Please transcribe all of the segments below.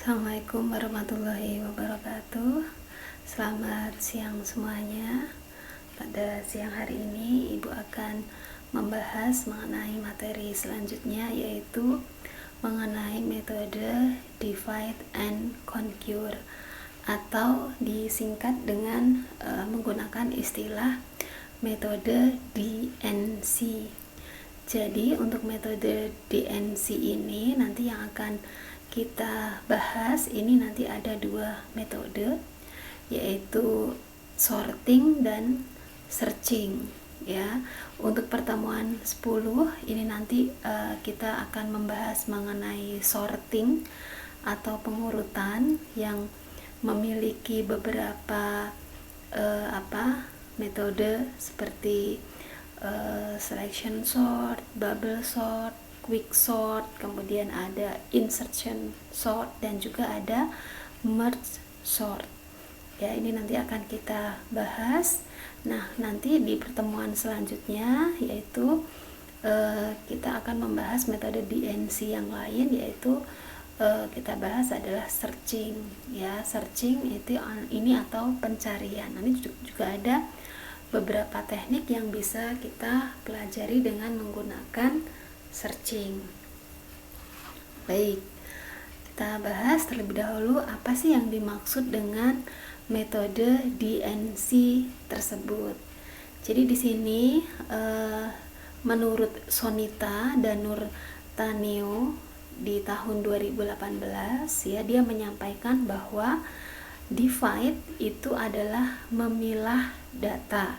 Assalamualaikum warahmatullahi wabarakatuh. Selamat siang semuanya. Pada siang hari ini Ibu akan membahas mengenai materi selanjutnya, yaitu mengenai metode divide and conquer, atau disingkat dengan menggunakan istilah metode DNC. Jadi untuk metode DNC ini nanti yang akan kita bahas ini nanti ada dua metode, yaitu sorting dan searching ya. Untuk pertemuan 10 ini nanti kita akan membahas mengenai sorting atau pengurutan yang memiliki beberapa metode seperti selection sort, bubble sort, quick sort, kemudian ada insertion sort, dan juga ada merge sort ya. Ini nanti akan kita bahas. Nah, nanti di pertemuan selanjutnya yaitu kita akan membahas metode DNC yang lain, yaitu kita bahas adalah searching ya. Searching itu ini atau pencarian. Nanti juga ada beberapa teknik yang bisa kita pelajari dengan menggunakan searching. Baik, kita bahas terlebih dahulu apa sih yang dimaksud dengan metode DNC tersebut. Jadi di sini menurut Sonita dan Nur Taneo di tahun 2018 ya, dia menyampaikan bahwa divide itu adalah memilah data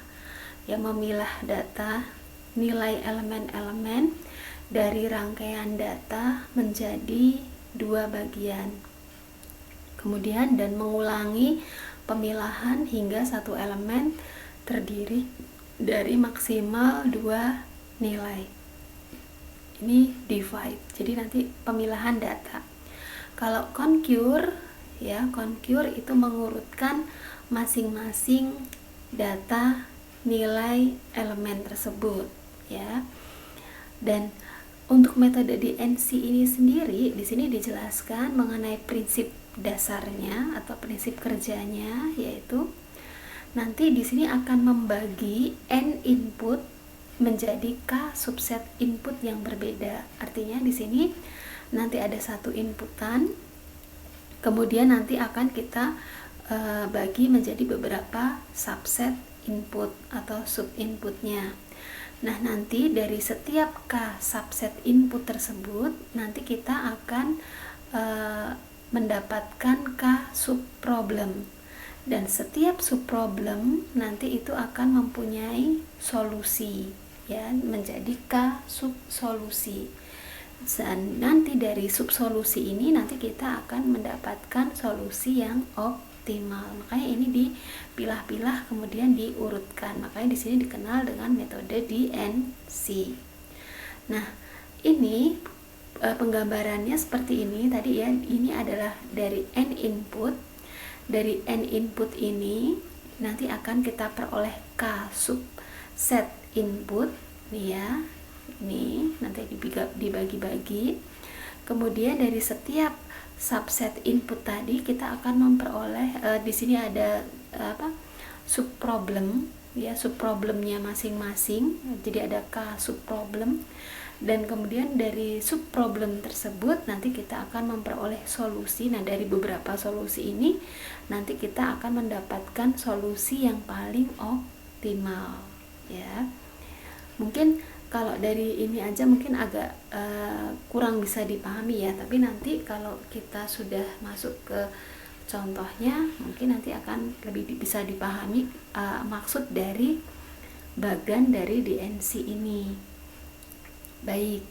ya, memilah data, nilai elemen-elemen dari rangkaian data menjadi dua bagian, kemudian dan mengulangi pemilahan hingga satu elemen terdiri dari maksimal dua nilai. Ini divide, jadi nanti pemilahan data. Kalau conquer ya, conquer itu mengurutkan masing-masing data nilai elemen tersebut ya. Dan untuk metode DNC ini sendiri di sini dijelaskan mengenai prinsip dasarnya atau prinsip kerjanya, yaitu nanti di sini akan membagi n input menjadi k subset input yang berbeda. Artinya di sini nanti ada satu inputan, kemudian nanti akan kita bagi menjadi beberapa subset input atau sub inputnya. Nah, nanti dari setiap k subset input tersebut nanti kita akan mendapatkan k sub problem, dan setiap sub problem nanti itu akan mempunyai solusi ya, menjadi k sub solusi. Dan nanti dari sub solusi ini nanti kita akan mendapatkan solusi yang optimal. Makanya ini dipilah-pilah kemudian diurutkan. Makanya di sini dikenal dengan metode DNC. Nah, ini penggambarannya seperti ini tadi ya. Ini adalah dari n input. Dari n input ini nanti akan kita peroleh k subset input nih ya. Ini nanti dibagi-bagi. Kemudian dari setiap subset input tadi kita akan memperoleh di sini ada sub problem ya, sub problemnya masing-masing. Jadi ada k sub problem, dan kemudian dari sub problem tersebut nanti kita akan memperoleh solusi. Nah, dari beberapa solusi ini nanti kita akan mendapatkan solusi yang paling optimal ya. Mungkin kalau dari ini aja mungkin agak kurang bisa dipahami ya, tapi nanti kalau kita sudah masuk ke contohnya mungkin nanti akan lebih bisa dipahami maksud dari bagan dari DNC ini. Baik.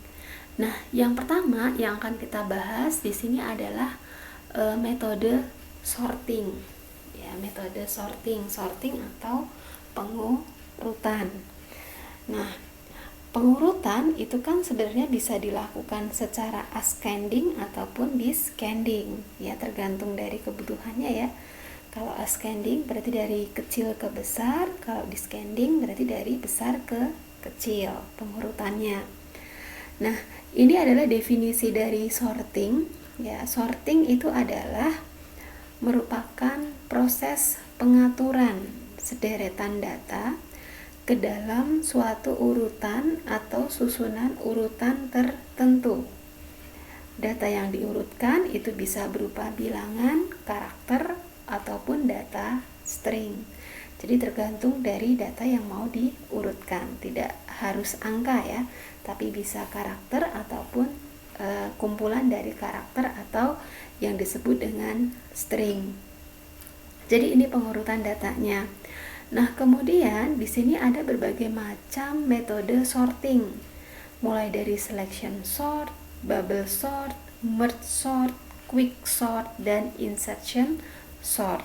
Nah, yang pertama yang akan kita bahas di sini adalah metode sorting ya, metode sorting atau pengurutan. Nah, pengurutan itu kan sebenarnya bisa dilakukan secara ascending ataupun descending ya, tergantung dari kebutuhannya ya. Kalau ascending berarti dari kecil ke besar, kalau descending berarti dari besar ke kecil pengurutannya. Nah, ini adalah definisi dari sorting. Ya, sorting itu adalah merupakan proses pengaturan sederetan data ke dalam suatu urutan atau susunan urutan tertentu. Data yang diurutkan itu bisa berupa bilangan, karakter, ataupun data string. Jadi tergantung dari data yang mau diurutkan. Tidak harus angka ya, tapi bisa karakter ataupun kumpulan dari karakter atau yang disebut dengan string. Jadi ini pengurutan datanya. Nah, kemudian di sini ada berbagai macam metode sorting. Mulai dari selection sort, bubble sort, merge sort, quick sort, dan insertion sort.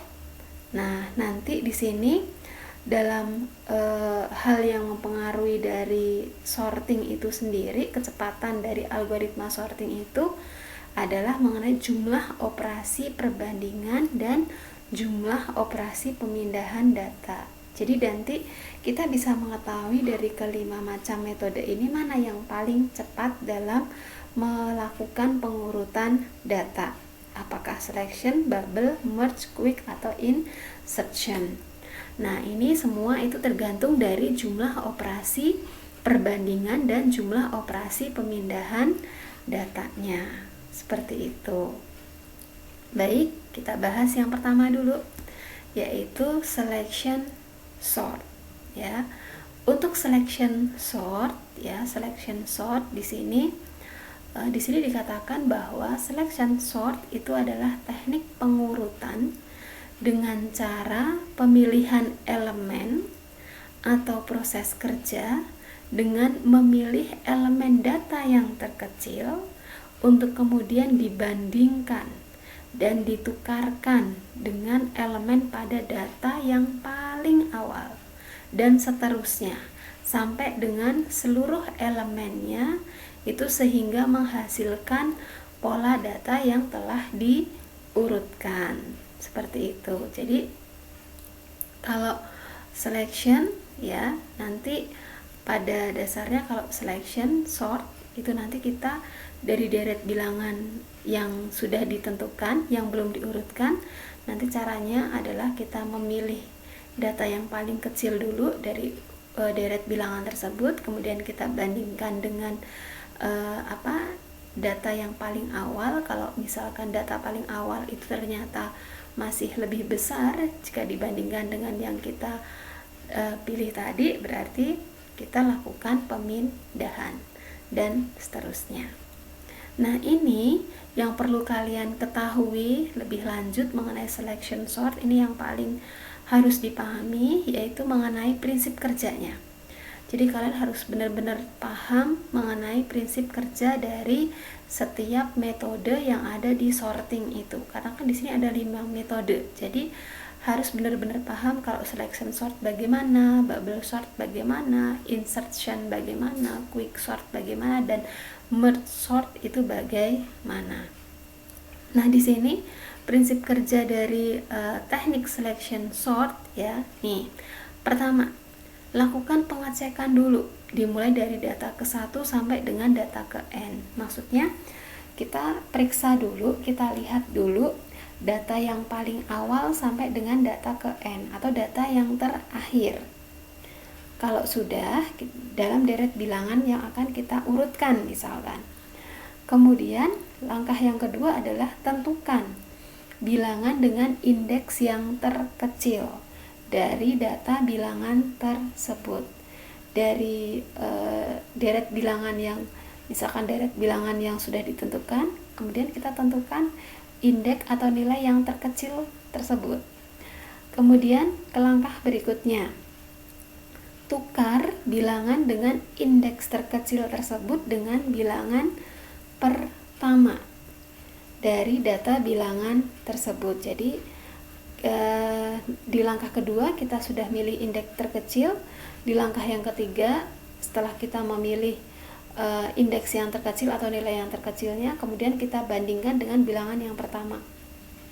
Nah, nanti di sini dalam hal yang mempengaruhi dari sorting itu sendiri, kecepatan dari algoritma sorting itu adalah mengenai jumlah operasi perbandingan dan jumlah operasi pemindahan data. Jadi nanti kita bisa mengetahui dari kelima macam metode ini mana yang paling cepat dalam melakukan pengurutan data. Apakah selection, bubble, merge, quick, atau insertion. Nah, ini semua itu tergantung dari jumlah operasi perbandingan dan jumlah operasi pemindahan datanya. Seperti itu. Baik, kita bahas yang pertama dulu, yaitu selection sort ya. Untuk selection sort ya, selection sort di sini dikatakan bahwa selection sort itu adalah teknik pengurutan dengan cara pemilihan elemen atau proses kerja dengan memilih elemen data yang terkecil untuk kemudian dibandingkan dan ditukarkan dengan elemen pada data yang paling awal dan seterusnya sampai dengan seluruh elemennya itu sehingga menghasilkan pola data yang telah diurutkan. Seperti itu. Jadi kalau selection ya, nanti pada dasarnya kalau selection sort itu nanti kita dari deret bilangan yang sudah ditentukan, yang belum diurutkan, nanti caranya adalah kita memilih data yang paling kecil dulu dari deret bilangan tersebut, kemudian kita bandingkan dengan data yang paling awal. Kalau misalkan data paling awal itu ternyata masih lebih besar jika dibandingkan dengan yang kita pilih tadi, berarti kita lakukan pemindahan dan seterusnya. Nah, ini yang perlu kalian ketahui lebih lanjut mengenai selection sort. Ini yang paling harus dipahami, yaitu mengenai prinsip kerjanya. Jadi kalian harus benar-benar paham mengenai prinsip kerja dari setiap metode yang ada di sorting itu. Karena kan di sini ada 5 metode. Jadi harus benar-benar paham kalau selection sort bagaimana, bubble sort bagaimana, insertion bagaimana, quick sort bagaimana, dan merge sort itu bagaimana. Nah, di sini prinsip kerja dari teknik selection sort ya. Nih, pertama, lakukan pengecekan dulu, dimulai dari data ke-1 sampai dengan data ke N. Maksudnya kita periksa dulu, kita lihat dulu data yang paling awal sampai dengan data ke N atau data yang terakhir. Kalau sudah dalam deret bilangan yang akan kita urutkan misalkan. Kemudian langkah yang kedua adalah tentukan bilangan dengan indeks yang terkecil dari data bilangan tersebut. Dari deret bilangan yang misalkan deret bilangan yang sudah ditentukan, kemudian kita tentukan indeks atau nilai yang terkecil tersebut. Kemudian ke langkah berikutnya, tukar bilangan dengan indeks terkecil tersebut dengan bilangan pertama dari data bilangan tersebut. Jadi di langkah kedua kita sudah milih indeks terkecil. Di langkah yang ketiga, setelah kita memilih indeks yang terkecil atau nilai yang terkecilnya, kemudian kita bandingkan dengan bilangan yang pertama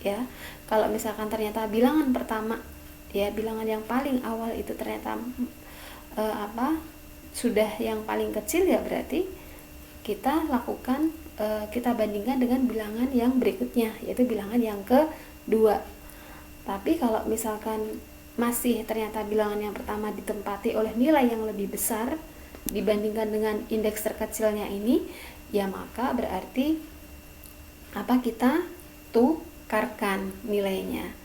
ya. Kalau misalkan ternyata bilangan pertama ya, bilangan yang paling awal itu ternyata sudah yang paling kecil, ya berarti kita lakukan, kita bandingkan dengan bilangan yang berikutnya, yaitu bilangan yang kedua. Tapi kalau misalkan masih ternyata bilangan yang pertama ditempati oleh nilai yang lebih besar dibandingkan dengan indeks terkecilnya ini, ya maka berarti kita tukarkan nilainya.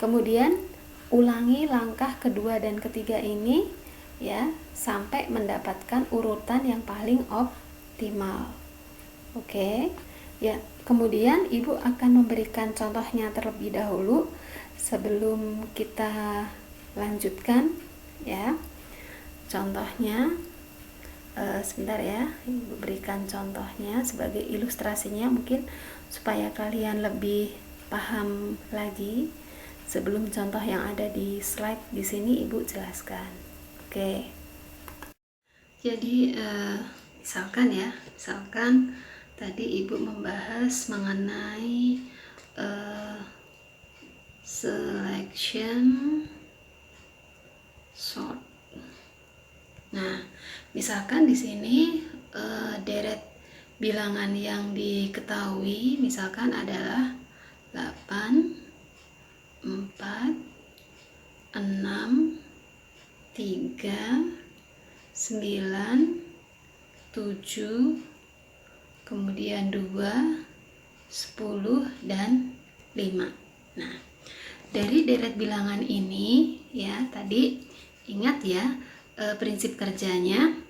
Kemudian ulangi langkah kedua dan ketiga ini ya sampai mendapatkan urutan yang paling optimal. Oke. Ya, kemudian Ibu akan memberikan contohnya terlebih dahulu sebelum kita lanjutkan ya. Contohnya sebentar ya, Ibu berikan contohnya sebagai ilustrasinya mungkin supaya kalian lebih paham lagi. Sebelum contoh yang ada di slide di sini Ibu jelaskan. Oke. Jadi misalkan tadi Ibu membahas mengenai selection sort. Nah, misalkan di sini deret bilangan yang diketahui misalkan adalah 8, 4, 6, 3, 9, 7, kemudian 2, 10, dan 5. Nah, dari deret bilangan ini ya tadi ingat ya prinsip kerjanya.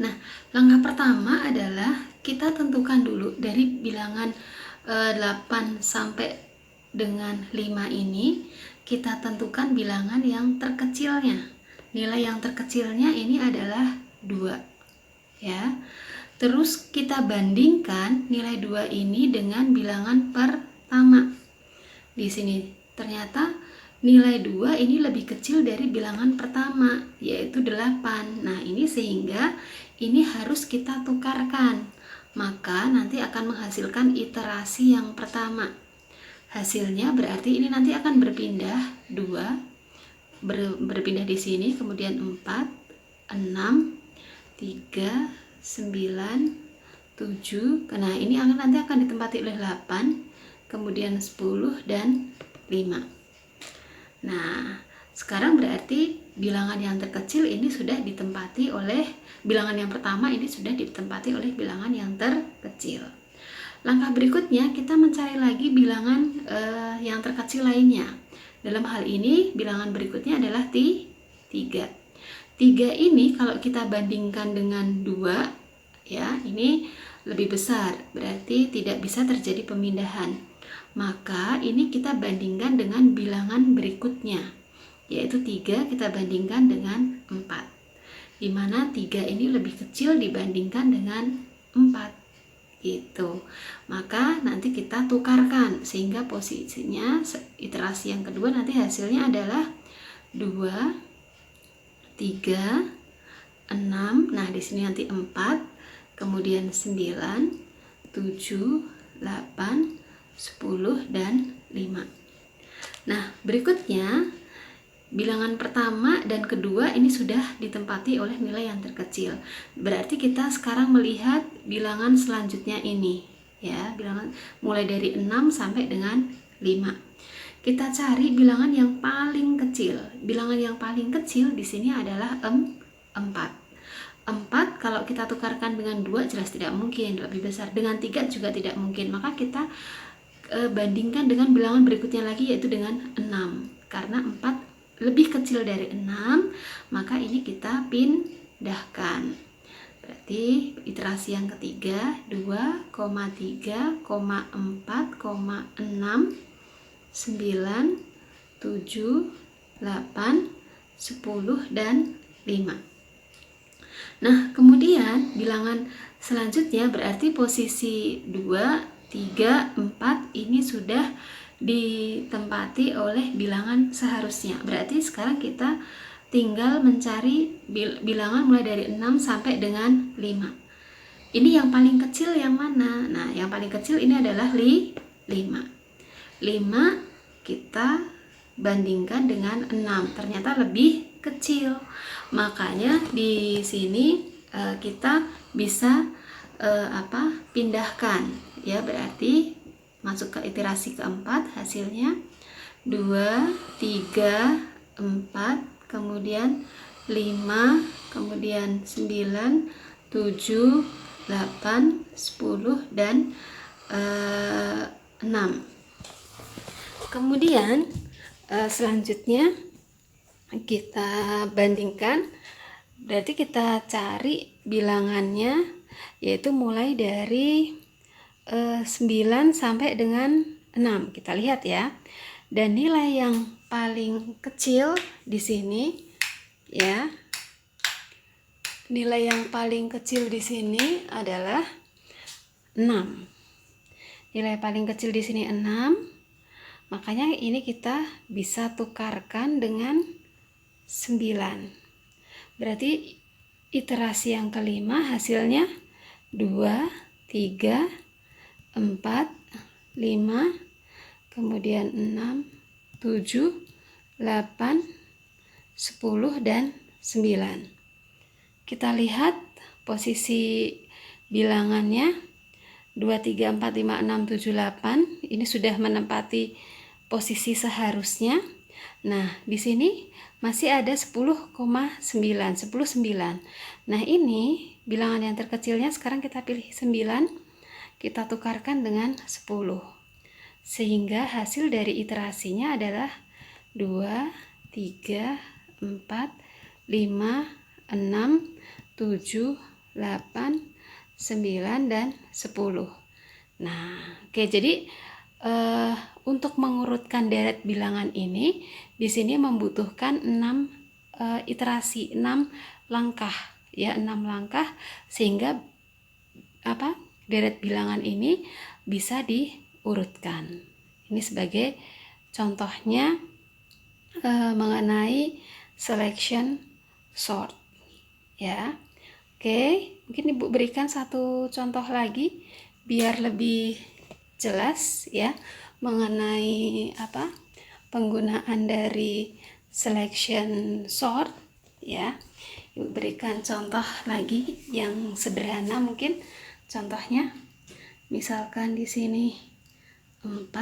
Nah, langkah pertama adalah kita tentukan dulu dari bilangan 8 sampai dengan 5 ini kita tentukan bilangan yang terkecilnya. Nilai yang terkecilnya ini adalah 2 ya. Terus kita bandingkan nilai 2 ini dengan bilangan pertama. Di sini ternyata nilai 2 ini lebih kecil dari bilangan pertama, yaitu 8. Nah, ini sehingga ini harus kita tukarkan. Maka nanti akan menghasilkan iterasi yang pertama. Hasilnya berarti ini nanti akan berpindah 2, berpindah di sini, kemudian 4, 6, 3, 9, 7. Nah, ini nanti akan ditempati oleh 8, kemudian 10 dan 5. Nah, sekarang berarti bilangan yang terkecil ini sudah ditempati oleh bilangan yang pertama, ini sudah ditempati oleh bilangan yang terkecil. Langkah berikutnya kita mencari lagi bilangan yang terkecil lainnya. Dalam hal ini bilangan berikutnya adalah 3. 3 ini kalau kita bandingkan dengan 2 ya, ini lebih besar, berarti tidak bisa terjadi pemindahan. Maka ini kita bandingkan dengan bilangan berikutnya, yaitu 3 kita bandingkan dengan 4. Di mana 3 ini lebih kecil dibandingkan dengan 4. Gitu. Maka nanti kita tukarkan sehingga posisinya iterasi yang kedua nanti hasilnya adalah 2, 3, 6. Nah, di sini nanti 4, kemudian 9, 7, 8, 10 dan 5. Nah, berikutnya bilangan pertama dan kedua ini sudah ditempati oleh nilai yang terkecil. Berarti kita sekarang melihat bilangan selanjutnya ini ya, bilangan mulai dari 6 sampai dengan 5. Kita cari bilangan yang paling kecil. Bilangan yang paling kecil di sini adalah 4. 4 kalau kita tukarkan dengan 2 jelas tidak mungkin, lebih besar. Dengan 3 juga tidak mungkin. Maka kita bandingkan dengan bilangan berikutnya lagi, yaitu dengan 6. Karena 4 lebih kecil dari 6, maka ini kita pindahkan. Berarti iterasi yang ketiga 2, 3, 4, 6, 9, 7, 8, 10 dan 5. Nah, kemudian bilangan selanjutnya berarti posisi 2, 3, 4 ini sudah ditempati oleh bilangan seharusnya. Berarti sekarang kita tinggal mencari bilangan mulai dari 6 sampai dengan 5. Ini yang paling kecil yang mana? Nah, yang paling kecil ini adalah 5. 5 kita bandingkan dengan 6. Ternyata lebih kecil. Makanya di sini kita bisa pindahkan ya, berarti masuk ke iterasi keempat, hasilnya 2, 3, 4, kemudian 5, kemudian 9, 7, 8, 10, dan 6. Kemudian selanjutnya kita bandingkan, berarti kita cari bilangannya, yaitu mulai dari 9 sampai dengan 6. Kita lihat ya. Dan nilai yang paling kecil di sini ya. Nilai yang paling kecil di sini adalah 6. Nilai paling kecil di sini 6. Makanya ini kita bisa tukarkan dengan 9. Berarti iterasi yang kelima hasilnya 2, 3, 4, 5, kemudian 6, 7, 8, 10, dan 9. Kita lihat posisi bilangannya 2, 3, 4, 5, 6, 7, 8. Ini sudah menempati posisi seharusnya. Nah, di sini masih ada 10,9, 10,9. Nah, ini bilangan yang terkecilnya sekarang kita pilih 9, kita tukarkan dengan 10. Sehingga hasil dari iterasinya adalah 2, 3, 4, 5, 6, 7, 8, 9, dan 10. Nah, oke, jadi untuk mengurutkan deret bilangan ini di sini membutuhkan 6 iterasi, 6 langkah ya, 6 langkah, sehingga deret bilangan ini bisa diurutkan. Ini sebagai contohnya mengenai selection sort ya. Oke, mungkin Ibu berikan satu contoh lagi biar lebih jelas ya mengenai penggunaan dari selection sort ya. Ibu berikan contoh lagi yang sederhana, mungkin contohnya misalkan di sini 4,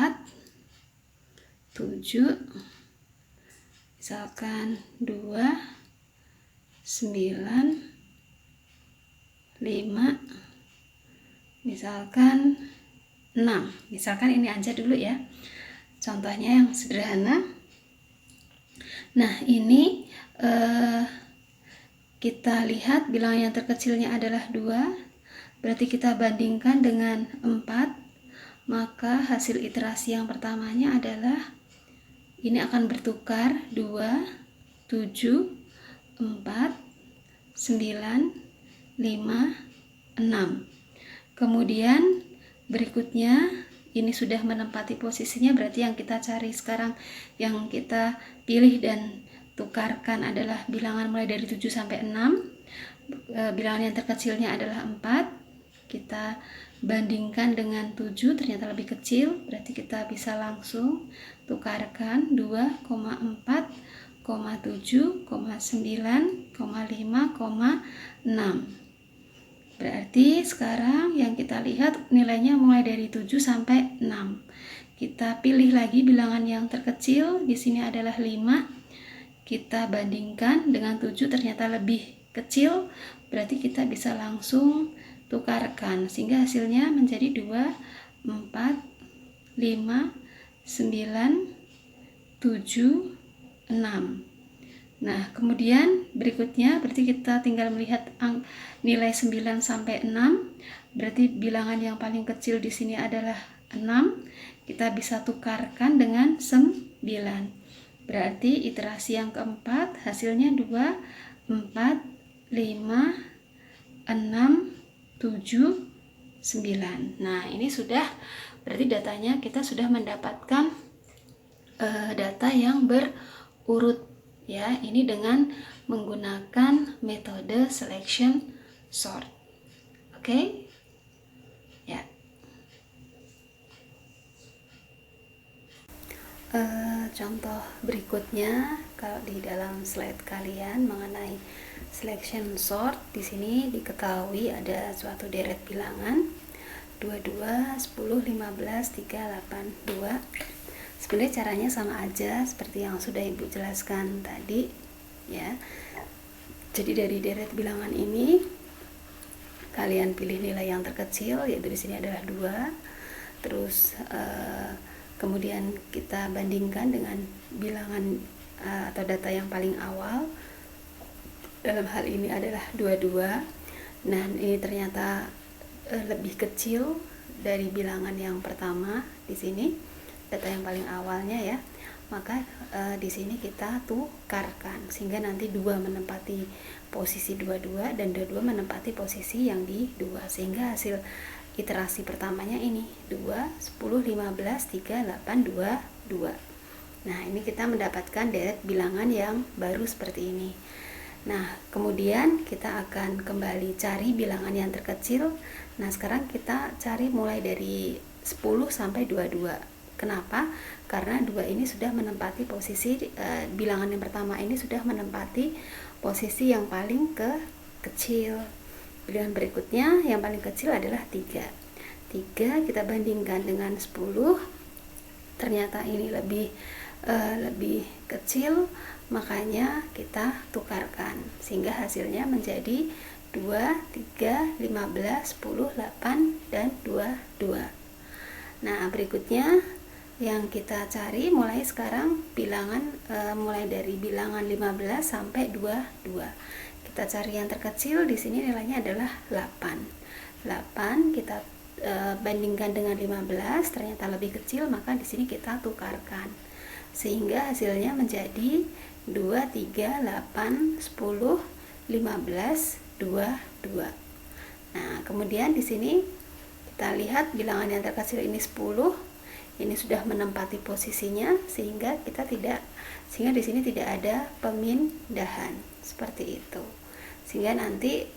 7, misalkan 2, 9, 5, misalkan 6. Misalkan ini aja dulu ya, contohnya yang sederhana. Nah, ini kita lihat bilangan yang terkecilnya adalah 2, berarti kita bandingkan dengan 4, maka hasil iterasi yang pertamanya adalah ini akan bertukar 2, 7, 4, 9, 5, 6. Kemudian berikutnya ini sudah menempati posisinya, berarti yang kita cari sekarang, yang kita pilih dan tukarkan adalah bilangan mulai dari 7 sampai 6. Bilangan yang terkecilnya adalah 4. Kita bandingkan dengan 7, ternyata lebih kecil, berarti kita bisa langsung tukarkan 2,4, 7,9, 5,6. Berarti sekarang yang kita lihat nilainya mulai dari 7 sampai 6. Kita pilih lagi bilangan yang terkecil, di sini adalah 5. Kita bandingkan dengan 7, ternyata lebih kecil, berarti kita bisa langsung tukarkan sehingga hasilnya menjadi 2, 4, 5, 9, 7, 6. Nah, kemudian berikutnya berarti kita tinggal melihat nilai 9 sampai 6. Berarti bilangan yang paling kecil di sini adalah 6. Kita bisa tukarkan dengan 9. Berarti iterasi yang keempat hasilnya 2, 4, 5, 6, 7, 9. Nah, ini sudah berarti datanya kita sudah mendapatkan data yang berurut ya, ini dengan menggunakan metode selection sort. Oke? Ya. Contoh berikutnya kalau di dalam slide kalian mengenai Selection sort di sini diketahui ada suatu deret bilangan 22, 10, 15, 3, 8, 2. Sebenarnya caranya sama aja seperti yang sudah Ibu jelaskan tadi ya. Jadi dari deret bilangan ini kalian pilih nilai yang terkecil, yaitu di sini adalah 2. Terus kemudian kita bandingkan dengan bilangan atau data yang paling awal. Dalam hal ini adalah 22. Nah, ini ternyata lebih kecil dari bilangan yang pertama di sini, data yang paling awalnya ya. Maka di sini kita tukarkan sehingga nanti 2 menempati posisi 22 dan 22 menempati posisi yang di 2, sehingga hasil iterasi pertamanya ini 2, 10, 15, 3, 8, 2, 2. Nah, ini kita mendapatkan deret bilangan yang baru seperti ini. Nah, kemudian kita akan kembali cari bilangan yang terkecil. Nah, sekarang kita cari mulai dari 10 sampai 22. Kenapa? Karena 2 ini sudah menempati posisi, bilangan yang pertama ini sudah menempati posisi yang paling kecil. Bilangan berikutnya yang paling kecil adalah 3. 3 kita bandingkan dengan 10. Ternyata ini lebih kecil, makanya kita tukarkan sehingga hasilnya menjadi 2, 3, 15, 10, 8 dan 22. Nah, berikutnya yang kita cari mulai sekarang bilangan mulai dari bilangan 15 sampai 22. Kita cari yang terkecil, di sini nilainya adalah 8. 8 kita bandingkan dengan 15, ternyata lebih kecil, maka di sini kita tukarkan sehingga hasilnya menjadi 2, 3, 8, 10, 15, 22. Nah, kemudian di sini kita lihat bilangan yang terkecil ini 10. Ini sudah menempati posisinya sehingga di sini tidak ada pemindahan seperti itu. Sehingga nanti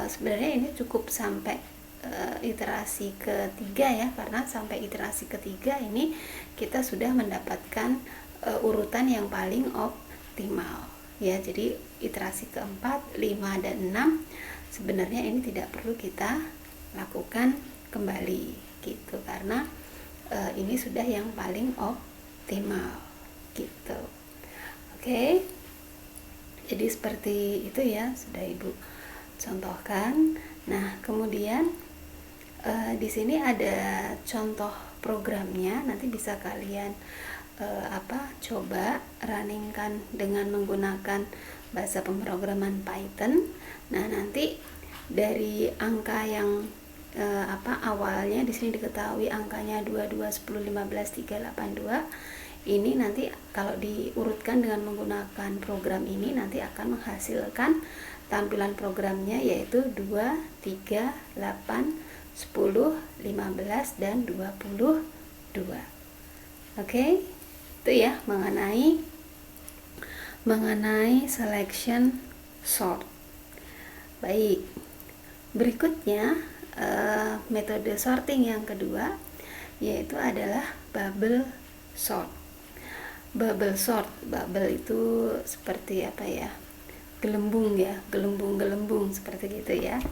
sebenarnya ini cukup sampai iterasi ketiga ya, karena sampai iterasi ketiga ini kita sudah mendapatkan urutan yang paling optimal ya. Jadi iterasi keempat, 5 dan 6 sebenarnya ini tidak perlu kita lakukan kembali gitu, karena ini sudah yang paling optimal gitu. Oke, jadi seperti itu ya, sudah Ibu contohkan. Nah, kemudian di sini ada contoh programnya, nanti bisa kalian coba runningkan dengan menggunakan bahasa pemrograman Python. Nah, nanti dari angka yang awalnya di sini diketahui angkanya 22, 10, 15, 3, 8, 2. Ini nanti kalau diurutkan dengan menggunakan program ini nanti akan menghasilkan tampilan programnya yaitu 2, 3, 8, 10, 15 dan 22. Oke, itu ya mengenai selection sort. Baik, berikutnya metode sorting yang kedua yaitu adalah bubble sort. Bubble sort, bubble itu seperti apa ya? Gelembung ya, gelembung seperti gitu ya.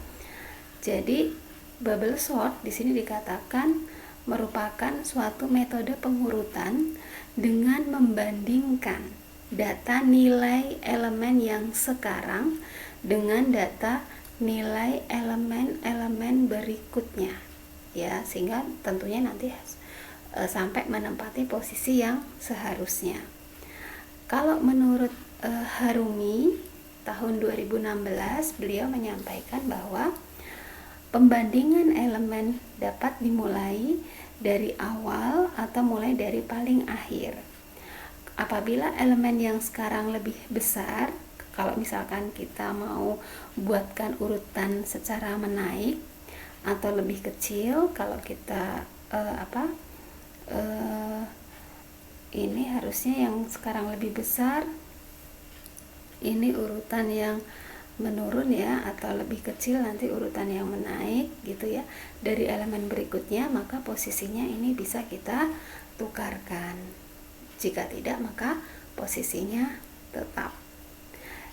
Jadi bubble sort di sini dikatakan merupakan suatu metode pengurutan dengan membandingkan data nilai elemen yang sekarang dengan data nilai elemen-elemen berikutnya ya, sehingga tentunya nanti sampai menempati posisi yang seharusnya. Kalau menurut Harumi tahun 2016 beliau menyampaikan bahwa pembandingan elemen dapat dimulai dari awal atau mulai dari paling akhir. Apabila elemen yang sekarang lebih besar, kalau misalkan kita mau buatkan urutan secara menaik, atau lebih kecil kalau kita ini harusnya yang sekarang lebih besar, ini urutan yang menurun ya, atau lebih kecil nanti urutan yang menaik gitu ya dari elemen berikutnya, maka posisinya ini bisa kita tukarkan. Jika tidak, maka posisinya tetap.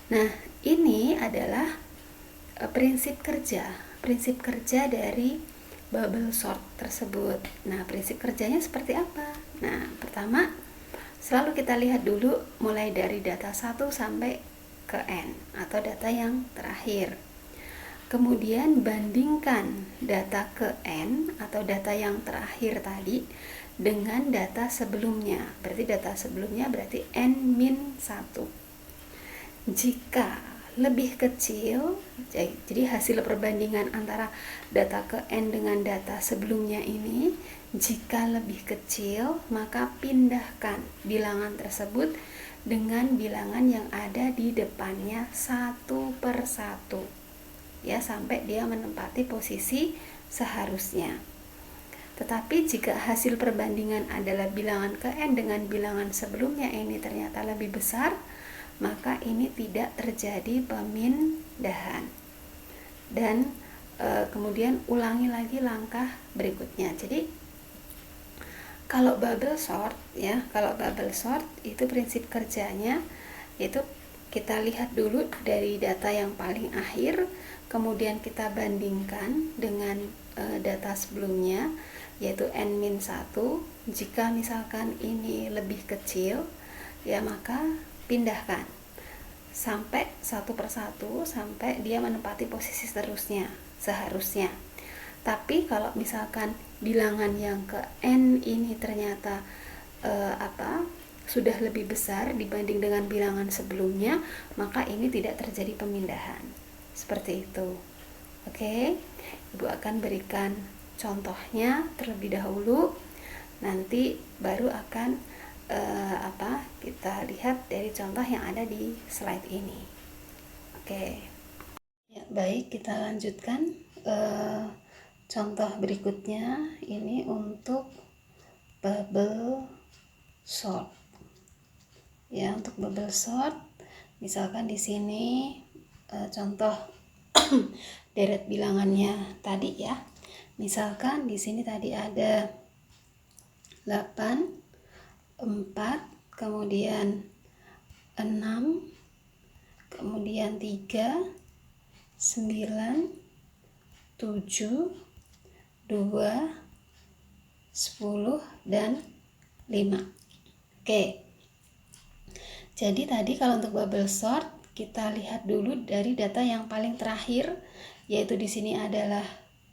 Nah, Ini adalah prinsip kerja dari bubble sort tersebut. Nah, prinsip kerjanya seperti apa? Nah, pertama, selalu kita lihat dulu mulai dari data 1 sampai ke N atau data yang terakhir. Kemudian bandingkan data ke N atau data yang terakhir tadi dengan data sebelumnya. Berarti data sebelumnya berarti N-1. Jika lebih kecil, jadi hasil perbandingan antara data ke N dengan data sebelumnya ini, jika lebih kecil, maka pindahkan bilangan tersebut dengan bilangan yang ada di depannya satu per satu, ya, sampai dia menempati posisi seharusnya. Tetapi jika hasil perbandingan adalah bilangan ke N dengan bilangan sebelumnya ini ternyata lebih besar, maka ini tidak terjadi pemindahan. Dan kemudian ulangi lagi langkah berikutnya. Jadi kalau bubble sort, ya, kalau bubble sort itu prinsip kerjanya itu kita lihat dulu dari data yang paling akhir, kemudian kita bandingkan dengan data sebelumnya, yaitu N-1. Jika misalkan ini lebih kecil, ya, maka pindahkan sampai satu per satu sampai dia menempati posisi seharusnya. Tapi kalau misalkan bilangan yang ke N ini ternyata sudah lebih besar dibanding dengan bilangan sebelumnya, maka ini tidak terjadi pemindahan. Seperti itu. Oke, Ibu akan berikan contohnya terlebih dahulu, nanti baru akan kita lihat dari contoh yang ada di slide ini. Oke, ya, baik, kita lanjutkan contoh berikutnya. Ini untuk bubble sort, ya. Untuk bubble sort, misalkan di sini contoh deret bilangannya tadi, ya. Misalkan di sini tadi ada 8, 4, kemudian 6, kemudian 3, 9, 7, 2, 10, dan 5. Oke. Jadi tadi kalau untuk bubble sort, kita lihat dulu dari data yang paling terakhir, yaitu di sini adalah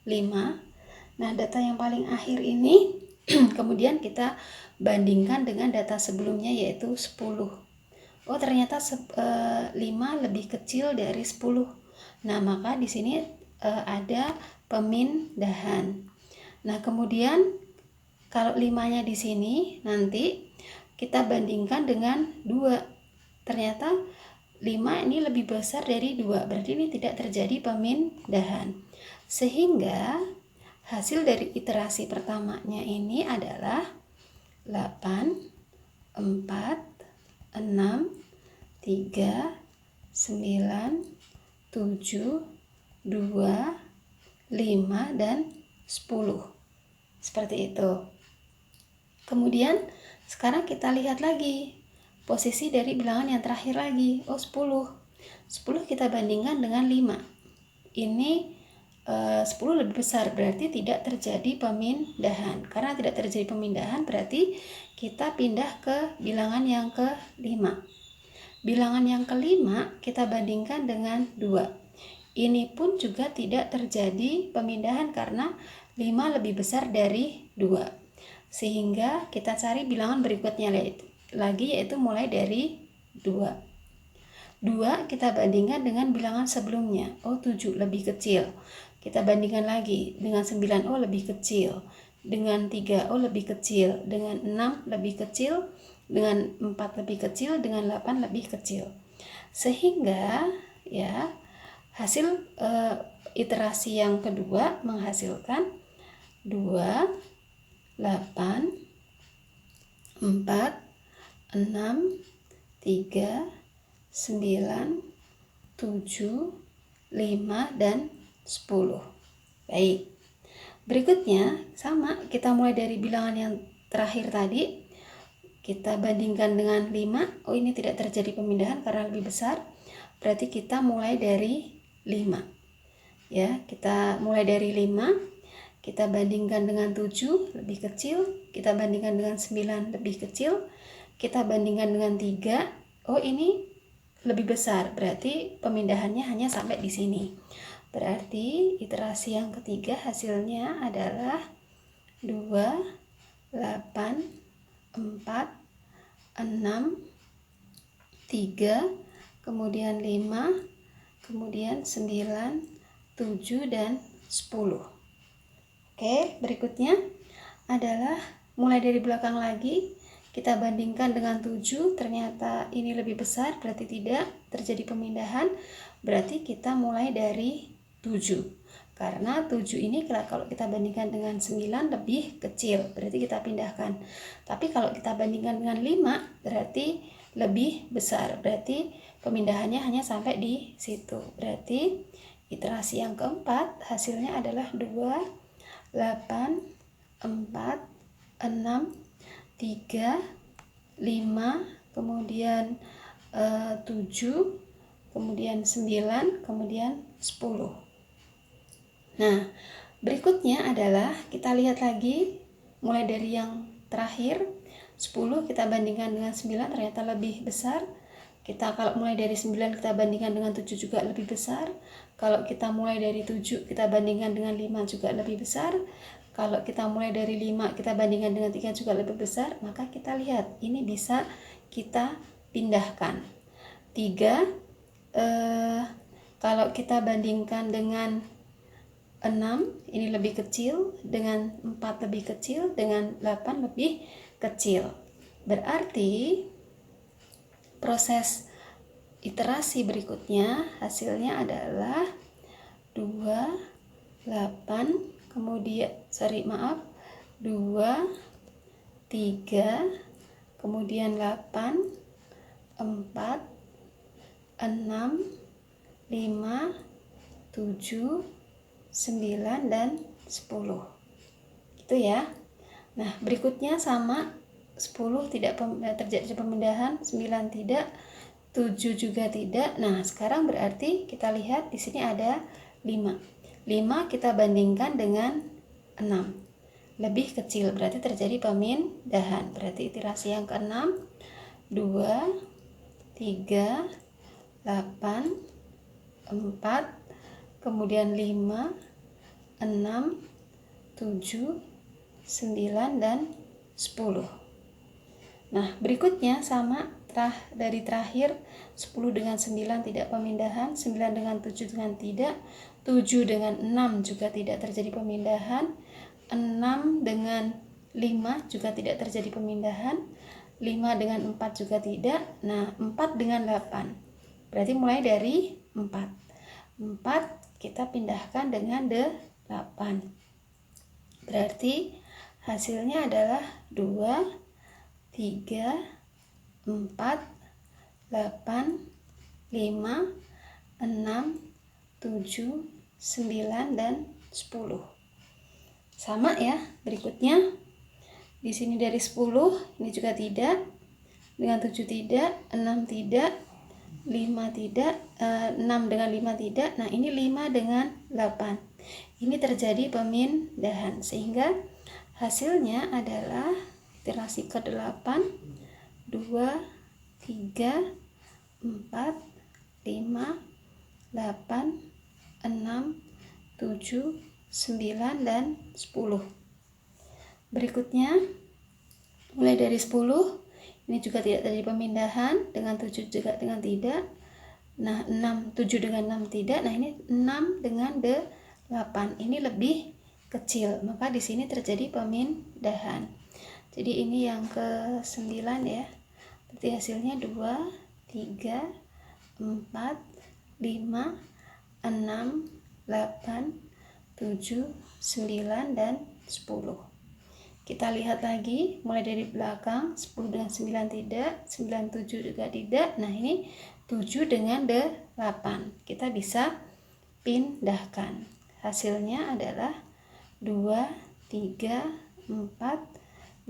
5. Nah, data yang paling akhir ini kemudian kita bandingkan dengan data sebelumnya, yaitu 10. Oh, ternyata 5 lebih kecil dari 10. Nah, maka di sini ada pemindahan. Nah, kemudian kalau 5-nya di sini nanti kita bandingkan dengan 2. Ternyata 5 ini lebih besar dari 2. Berarti ini tidak terjadi pemindahan. Sehingga hasil dari iterasi pertamanya ini adalah 8, 4, 6, 3, 9, 7, 2, 5, dan 10. Seperti itu. Kemudian sekarang kita lihat lagi posisi dari bilangan yang terakhir lagi. Oh, 10. 10 kita bandingkan dengan 5. Ini 10 lebih besar, berarti tidak terjadi pemindahan. Karena tidak terjadi pemindahan berarti kita pindah ke bilangan yang ke-5. Bilangan yang ke-5 kita bandingkan dengan 2. Ini pun juga tidak terjadi pemindahan karena 5 lebih besar dari 2. Sehingga kita cari bilangan berikutnya lagi, yaitu mulai dari 2. 2 kita bandingkan dengan bilangan sebelumnya. Oh, 7 lebih kecil. Kita bandingkan lagi dengan 9, oh lebih kecil. Dengan 3, oh lebih kecil. Dengan 6 lebih kecil. Dengan 4 lebih kecil. Dengan 8 lebih kecil. Sehingga, ya, hasil iterasi yang kedua menghasilkan 2, 8, 4, 6, 3, 9, 7, 5, dan 10. Baik. Berikutnya sama, kita mulai dari bilangan yang terakhir tadi. Kita bandingkan dengan 5. Oh, ini tidak terjadi pemindahan karena lebih besar. berarti kita mulai dari 5. Ya, kita mulai dari 5, kita bandingkan dengan 7 lebih kecil, kita bandingkan dengan 9 lebih kecil, kita bandingkan dengan 3. Oh, ini lebih besar, berarti pemindahannya hanya sampai di sini. Berarti iterasi yang ketiga hasilnya adalah 2, 8, 4, 6, 3, kemudian 5, kemudian 9, 7, dan 10. Oke, berikutnya adalah mulai dari belakang lagi, kita bandingkan dengan 7, ternyata ini lebih besar, berarti tidak terjadi pemindahan, berarti kita mulai dari 7. Karena 7 ini kalau kita bandingkan dengan 9 lebih kecil, berarti kita pindahkan. Tapi kalau kita bandingkan dengan 5, berarti lebih besar, berarti pemindahannya hanya sampai di situ. Berarti iterasi yang keempat hasilnya adalah 2, 8, 4, 6, 3, 5, kemudian 7, kemudian 9, kemudian 10. Nah, berikutnya adalah kita lihat lagi mulai dari yang terakhir, 10 kita bandingkan dengan 9 ternyata lebih besar. Kita kalau mulai dari 9 kita bandingkan dengan 7 juga lebih besar. Kalau kita mulai dari 7 kita bandingkan dengan 5 juga lebih besar. Kalau kita mulai dari 5 kita bandingkan dengan 3 juga lebih besar. Maka kita lihat ini bisa kita pindahkan. 3 kalau kita bandingkan dengan 6 ini lebih kecil, dengan 4 lebih kecil, dengan 8 lebih kecil. Berarti proses iterasi berikutnya hasilnya adalah 2, 8, kemudian 2, 3, kemudian 8, 4, 6, 5, 7, 9, dan 10. Gitu ya. Nah, berikutnya sama, 10 tidak terjadi pemindahan, 9 tidak, 7 juga tidak. Nah, sekarang berarti kita lihat di sini ada 5. 5 kita bandingkan dengan 6. Lebih kecil, berarti terjadi pemindahan. Berarti iterasi yang ke-6, 2, 3, 8, 4, kemudian 5, 6, 7, 9, dan 10. Nah, berikutnya sama dari terakhir, 10 dengan 9 tidak pemindahan, 9 dengan 7 dengan tidak, 7 dengan 6 juga tidak terjadi pemindahan, 6 dengan 5 juga tidak terjadi pemindahan, 5 dengan 4 juga tidak. Nah, 4 dengan 8. Berarti mulai dari 4. 4 kita pindahkan dengan 8. Berarti hasilnya adalah 2, 3, 4, 8, 5, 6, 7, 9, dan 10. Sama ya, berikutnya di sini dari 10 ini juga tidak, dengan 7 tidak, 6 tidak, 5 tidak, 6 dengan 5 tidak. Nah, ini 5 dengan 8. Ini terjadi pemindahan sehingga hasilnya adalah iterasi ke-8, 2, 3, 4, 5, 8, 6, 7, 9, dan 10. Berikutnya mulai dari 10 ini juga tidak terjadi pemindahan, dengan 7 juga dengan tidak. Nah, 7 dengan 6 tidak. Nah, ini 6 dengan 8. Ini lebih kecil, maka di sini terjadi pemindahan. Jadi ini yang ke-9 ya. Berarti hasilnya 2, 3, 4, 5, 6, 8, 7, 9, dan 10. Kita lihat lagi mulai dari belakang, 10 dengan 9 tidak, 9, 7 juga tidak. Nah, ini 7 dengan 8. Kita bisa pindahkan. Hasilnya adalah 2, 3, 4,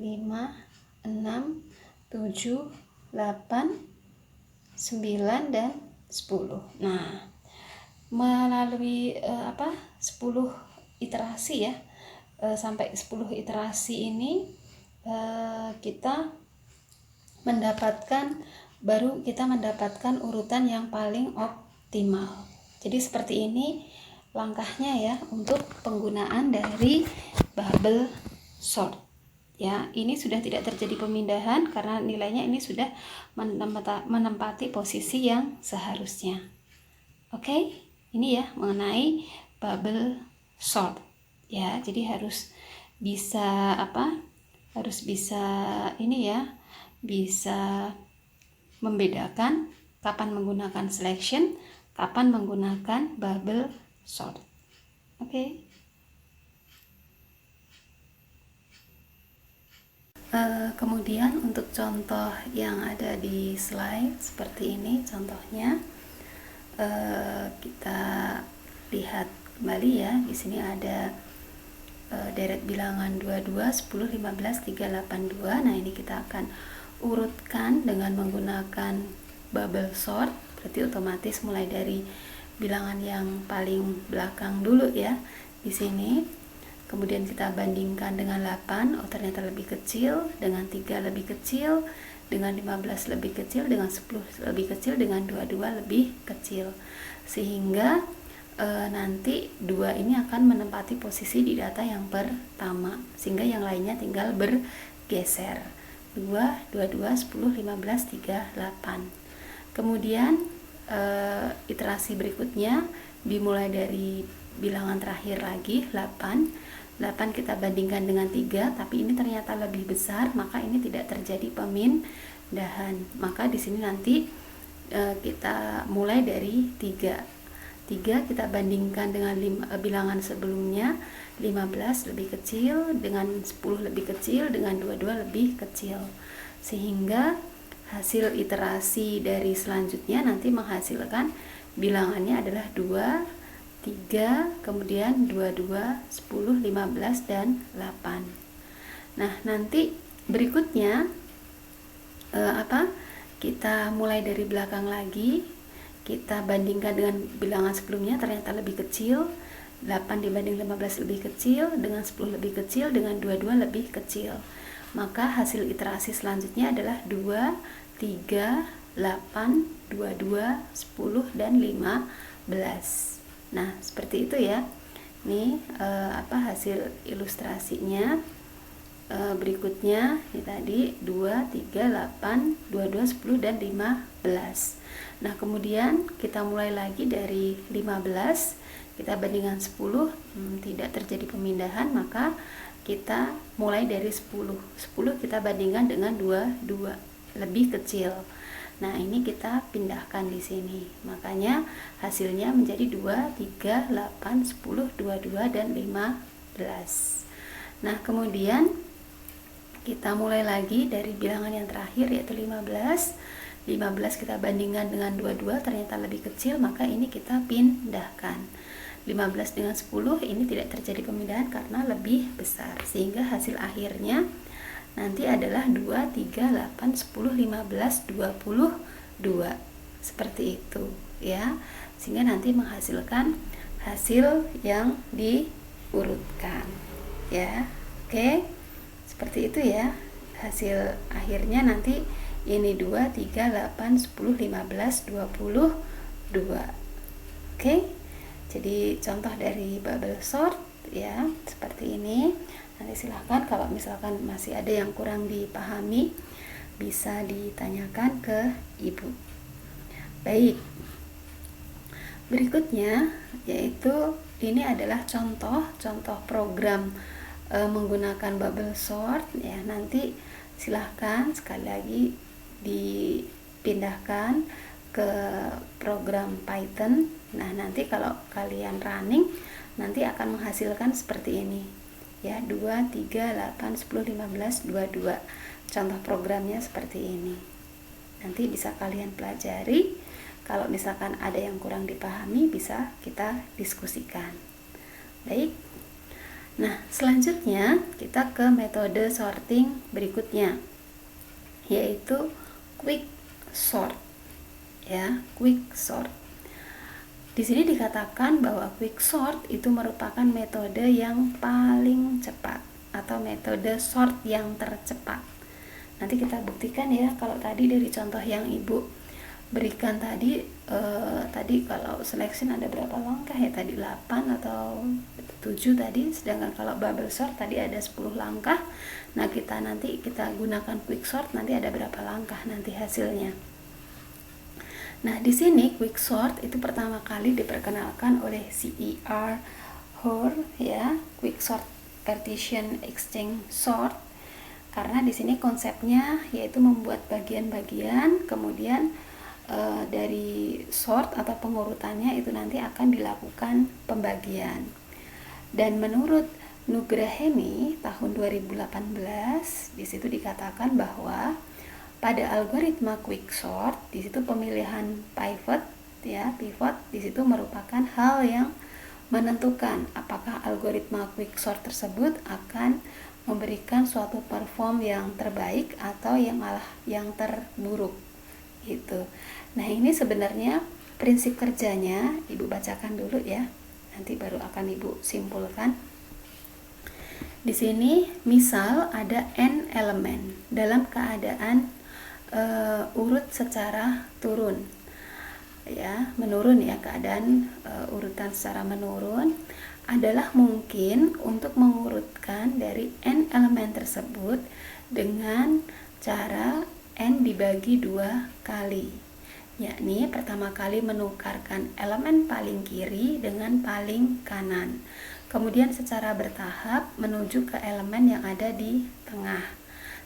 5, 6, 7, 8, 9, dan 10. Nah, melalui 10 iterasi ya, sampai 10 iterasi ini kita mendapatkan urutan yang paling optimal. Jadi seperti ini langkahnya ya untuk penggunaan dari bubble sort. Ya, ini sudah tidak terjadi pemindahan karena nilainya ini sudah menempati posisi yang seharusnya. Oke, ini ya mengenai bubble sort. Ya, jadi harus bisa ini ya, bisa membedakan kapan menggunakan selection, kapan menggunakan bubble sort. Oke. Kemudian untuk contoh yang ada di slide seperti ini contohnya, kita lihat kembali ya. Di sini ada deret bilangan 22, 10, 15, 3, 8, 2. Nah, ini kita akan urutkan dengan menggunakan bubble sort. Berarti otomatis mulai dari bilangan yang paling belakang dulu ya di sini. Kemudian kita bandingkan dengan 8, oh ternyata lebih kecil, dengan 3 lebih kecil, dengan 15 lebih kecil, dengan 10 lebih kecil, dengan 22 lebih kecil. Sehingga nanti 2 ini akan menempati posisi di data yang pertama, sehingga yang lainnya tinggal bergeser. 2, 22, 10, 15, 3, 8. Kemudian iterasi berikutnya dimulai dari bilangan terakhir lagi 8 kita bandingkan dengan 3, tapi ini ternyata lebih besar, maka ini tidak terjadi pemindahan. Maka di sini nanti kita mulai dari 3 kita bandingkan dengan bilangan sebelumnya, 15 lebih kecil, dengan 10 lebih kecil, dengan 22 lebih kecil, sehingga hasil iterasi dari selanjutnya nanti menghasilkan bilangannya adalah 2, 3, kemudian 22, 10, 15, dan 8. Nah, nanti berikutnya kita mulai dari belakang lagi, kita bandingkan dengan bilangan sebelumnya, ternyata lebih kecil, 8 dibanding 15 lebih kecil, dengan 10 lebih kecil, dengan 22 lebih kecil. Maka hasil iterasi selanjutnya adalah 2, 3, 8, 22, 10, dan 15. Nah, seperti itu ya. Ini hasil ilustrasinya. Berikutnya ini tadi 2, 3, 8, 22, 10, dan 15. Nah, kemudian kita mulai lagi dari 15, kita bandingkan 10, tidak terjadi pemindahan, maka kita mulai dari 10 kita bandingkan dengan 22, lebih kecil. Nah, ini kita pindahkan di sini. Makanya hasilnya menjadi 2, 3, 8, 10, 22, dan 15. Nah, kemudian kita mulai lagi dari bilangan yang terakhir yaitu 15. 15 kita bandingkan dengan 22, ternyata lebih kecil, maka ini kita pindahkan. 15 dengan 10 ini tidak terjadi pemindahan karena lebih besar, sehingga hasil akhirnya nanti adalah 2, 3, 8, 10, 15, 22. Seperti itu ya. Sehingga nanti menghasilkan hasil yang diurutkan ya. Oke. Seperti itu ya. Hasil akhirnya nanti ini 2, 3, 8, 10, 15, 22. Oke. Jadi contoh dari bubble sort ya, seperti ini. Nanti silahkan kalau misalkan masih ada yang kurang dipahami, bisa ditanyakan ke ibu. Baik, berikutnya yaitu ini adalah contoh program menggunakan bubble sort ya. Nanti silahkan sekali lagi dipindahkan ke program Python. Nah, nanti kalau kalian running nanti akan menghasilkan seperti ini ya, 2, 3, 8, 10, 15, 22. Contoh programnya seperti ini. Nanti bisa kalian pelajari. Kalau misalkan ada yang kurang dipahami, bisa kita diskusikan. Baik. Nah, selanjutnya kita ke metode sorting berikutnya, yaitu quick sort ya, quick sort. Di sini dikatakan bahwa quick sort itu merupakan metode yang paling cepat atau metode sort yang tercepat. Nanti kita buktikan ya, kalau tadi dari contoh yang Ibu berikan tadi, kalau selection ada berapa langkah ya tadi, 8 atau 7 tadi, sedangkan kalau bubble sort tadi ada 10 langkah. Nah, kita gunakan quick sort, nanti ada berapa langkah nanti hasilnya. Nah, di sini quick sort itu pertama kali diperkenalkan oleh C.E.R. Hoare ya, quick sort partition exchange sort. Karena di sini konsepnya yaitu membuat bagian-bagian, kemudian dari sort atau pengurutannya itu nanti akan dilakukan pembagian. Dan menurut Nugraheni tahun 2018 di situ dikatakan bahwa pada algoritma quick sort di situ pemilihan pivot di situ merupakan hal yang menentukan apakah algoritma quick sort tersebut akan memberikan suatu perform yang terbaik atau yang terburuk gitu. Nah, ini sebenarnya prinsip kerjanya Ibu bacakan dulu ya. Nanti baru akan Ibu simpulkan. Di sini misal ada n elemen dalam keadaan urut secara turun ya, menurun ya, keadaan urutan secara menurun adalah mungkin untuk mengurutkan dari n elemen tersebut dengan cara n dibagi 2 kali, yakni pertama kali menukarkan elemen paling kiri dengan paling kanan, kemudian secara bertahap menuju ke elemen yang ada di tengah.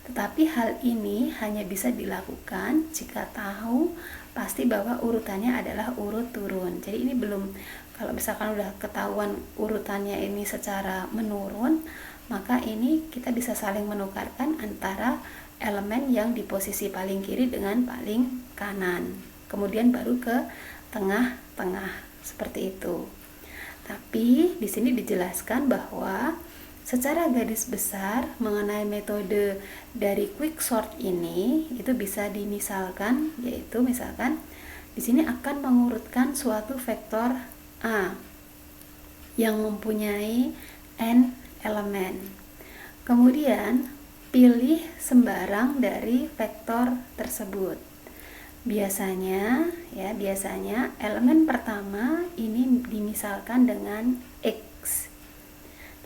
Tetapi hal ini hanya bisa dilakukan jika tahu pasti bahwa urutannya adalah urut turun. Jadi ini belum, kalau misalkan udah ketahuan urutannya ini secara menurun, maka ini kita bisa saling menukarkan antara elemen yang di posisi paling kiri dengan paling kanan. Kemudian baru ke tengah-tengah seperti itu. Tapi di sini dijelaskan bahwa secara garis besar mengenai metode dari quick sort ini itu bisa dimisalkan, yaitu misalkan di sini akan mengurutkan suatu vektor A yang mempunyai n elemen. Kemudian pilih sembarang dari vektor tersebut. Biasanya elemen pertama ini dimisalkan dengan X.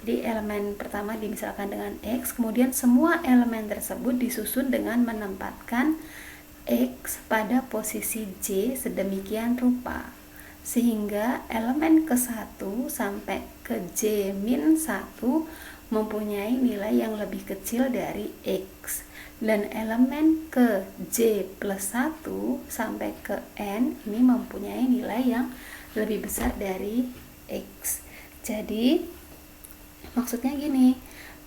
Jadi elemen pertama dimisalkan dengan X, kemudian semua elemen tersebut disusun dengan menempatkan X pada posisi J sedemikian rupa, sehingga elemen ke-1 sampai ke J-1 mempunyai nilai yang lebih kecil dari X, dan elemen ke J plus 1 sampai ke N ini mempunyai nilai yang lebih besar dari X. Jadi maksudnya gini,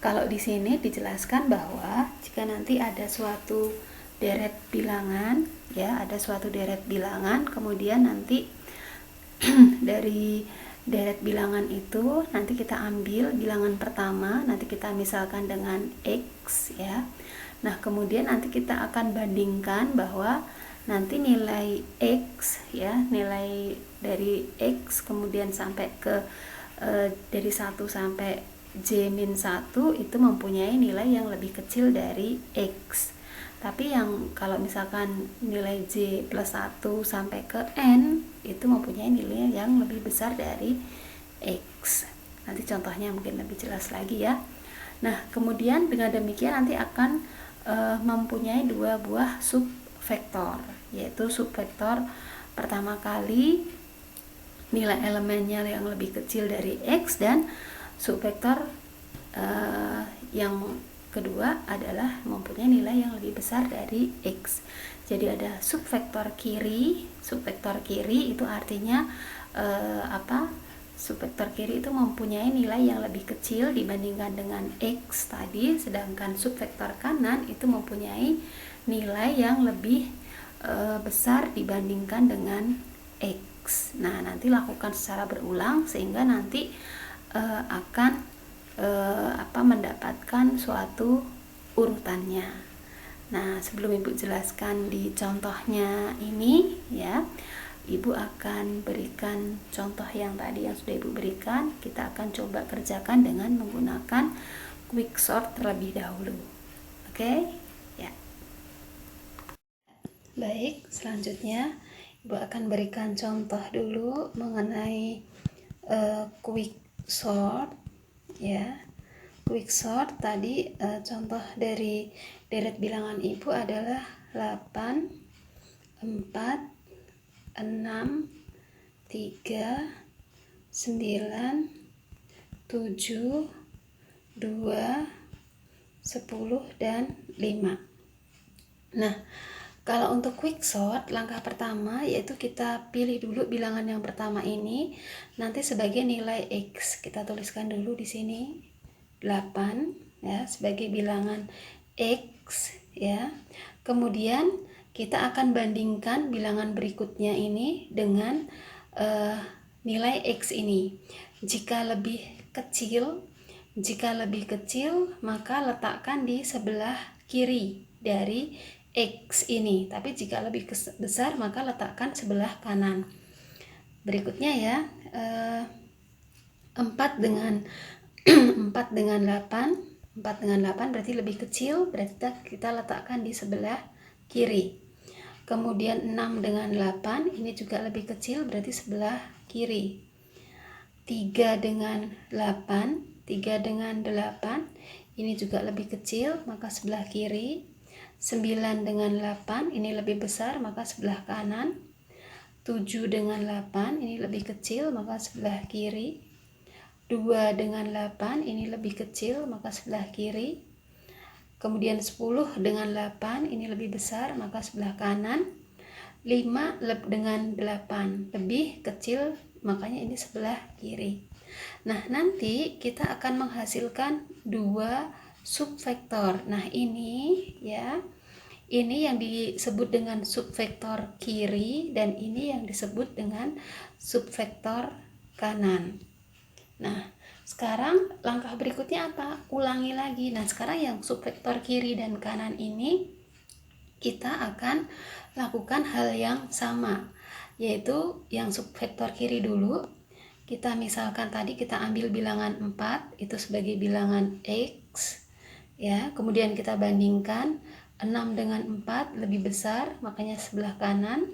kalau di sini dijelaskan bahwa jika nanti ada suatu deret bilangan, ya, ada suatu deret bilangan, kemudian nanti dari deret bilangan itu nanti kita ambil bilangan pertama, nanti kita misalkan dengan X ya. Nah, kemudian nanti kita akan bandingkan bahwa nanti nilai X ya, nilai dari X kemudian sampai ke dari 1 sampai J-1 itu mempunyai nilai yang lebih kecil dari X. Tapi yang kalau misalkan nilai J plus 1 sampai ke N itu mempunyai nilai yang lebih besar dari X. Nanti contohnya mungkin lebih jelas lagi ya. Nah, kemudian dengan demikian nanti akan mempunyai 2 buah subvektor, yaitu subvektor pertama kali nilai elemennya yang lebih kecil dari X, dan subvektor yang kedua adalah mempunyai nilai yang lebih besar dari X. Jadi ada subvektor kiri itu artinya subvektor kiri itu mempunyai nilai yang lebih kecil dibandingkan dengan X tadi, sedangkan subvektor kanan itu mempunyai nilai yang lebih besar dibandingkan dengan X. Nah, nanti lakukan secara berulang sehingga nanti akan mendapatkan suatu urutannya. Nah, sebelum Ibu jelaskan di contohnya ini ya, Ibu akan berikan contoh yang tadi yang sudah Ibu berikan. Kita akan coba kerjakan dengan menggunakan quick sort terlebih dahulu. Oke? Ya. Baik, selanjutnya Ibu akan berikan contoh dulu mengenai quick sort ya. Quick sort tadi contoh dari deret bilangan Ibu adalah 8, 4, 6, 3, 9, 7, 2, 10, dan 5. Nah, kalau untuk quick sort, langkah pertama yaitu kita pilih dulu bilangan yang pertama ini nanti sebagai nilai X. Kita tuliskan dulu di sini 8 ya sebagai bilangan X ya. Kemudian kita akan bandingkan bilangan berikutnya ini dengan nilai X ini. Jika lebih kecil maka letakkan di sebelah kiri dari X ini, tapi jika lebih besar maka letakkan sebelah kanan. Berikutnya ya, 4 dengan 4 dengan 8 berarti lebih kecil, berarti kita letakkan di sebelah kiri. Kemudian 6 dengan 8 ini juga lebih kecil, berarti sebelah kiri. 3 dengan 8 ini juga lebih kecil, maka sebelah kiri. 9 dengan 8 ini lebih besar, maka sebelah kanan. 7 dengan 8 ini lebih kecil, maka sebelah kiri. 2 dengan 8 ini lebih kecil, maka sebelah kiri. Kemudian 10 dengan 8 ini lebih besar, maka sebelah kanan. 5 dengan 8 lebih kecil, makanya ini sebelah kiri. Nah, nanti kita akan menghasilkan 2 subvektor. Nah, ini ya. Ini yang disebut dengan subvektor kiri dan ini yang disebut dengan subvektor kanan. Nah, sekarang langkah berikutnya apa? Ulangi lagi. Nah, sekarang yang subvektor kiri dan kanan ini kita akan lakukan hal yang sama, yaitu yang subvektor kiri dulu. Kita misalkan tadi kita ambil bilangan 4 itu sebagai bilangan X ya, kemudian kita bandingkan 6 dengan 4 lebih besar, makanya sebelah kanan.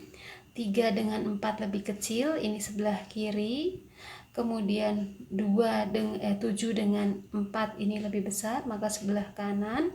3 dengan 4 lebih kecil, ini sebelah kiri. Kemudian 7 dengan 4 ini lebih besar, maka sebelah kanan.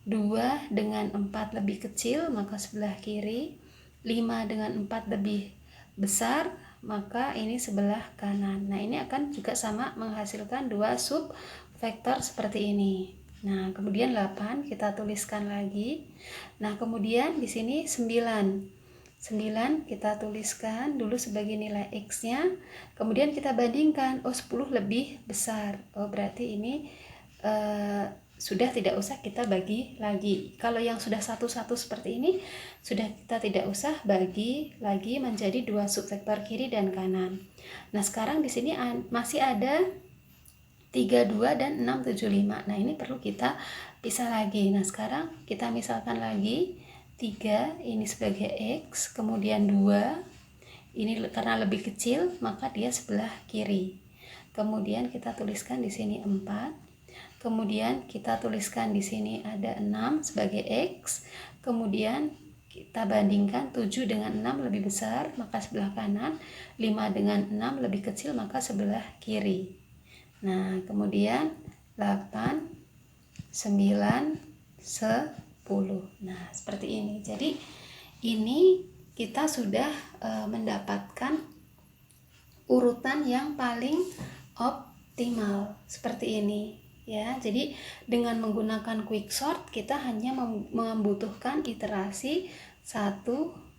2 dengan 4 lebih kecil, maka sebelah kiri. 5 dengan 4 lebih besar, maka ini sebelah kanan. Nah, ini akan juga sama menghasilkan 2 subvektor seperti ini. Nah, kemudian 8 kita tuliskan lagi. Nah, kemudian di sini 9 kita tuliskan dulu sebagai nilai X-nya. Kemudian kita bandingkan, oh 10 lebih besar. Oh, berarti ini sudah tidak usah kita bagi lagi. Kalau yang sudah satu-satu seperti ini, sudah kita tidak usah bagi lagi menjadi 2 subvektor kiri dan kanan. Nah, sekarang di sini masih ada 32 dan 675. Nah, ini perlu kita pisah lagi. Nah, sekarang kita misalkan lagi 3 ini sebagai X, kemudian 2 ini karena lebih kecil maka dia sebelah kiri. Kemudian kita tuliskan di sini 4. Kemudian kita tuliskan di sini ada 6 sebagai X. Kemudian kita bandingkan 7 dengan 6 lebih besar maka sebelah kanan, 5 dengan 6 lebih kecil maka sebelah kiri. Nah, kemudian 8, 9, 10. Nah, seperti ini. Jadi ini kita sudah mendapatkan urutan yang paling optimal seperti ini ya. Jadi dengan menggunakan quick sort kita hanya membutuhkan iterasi 1,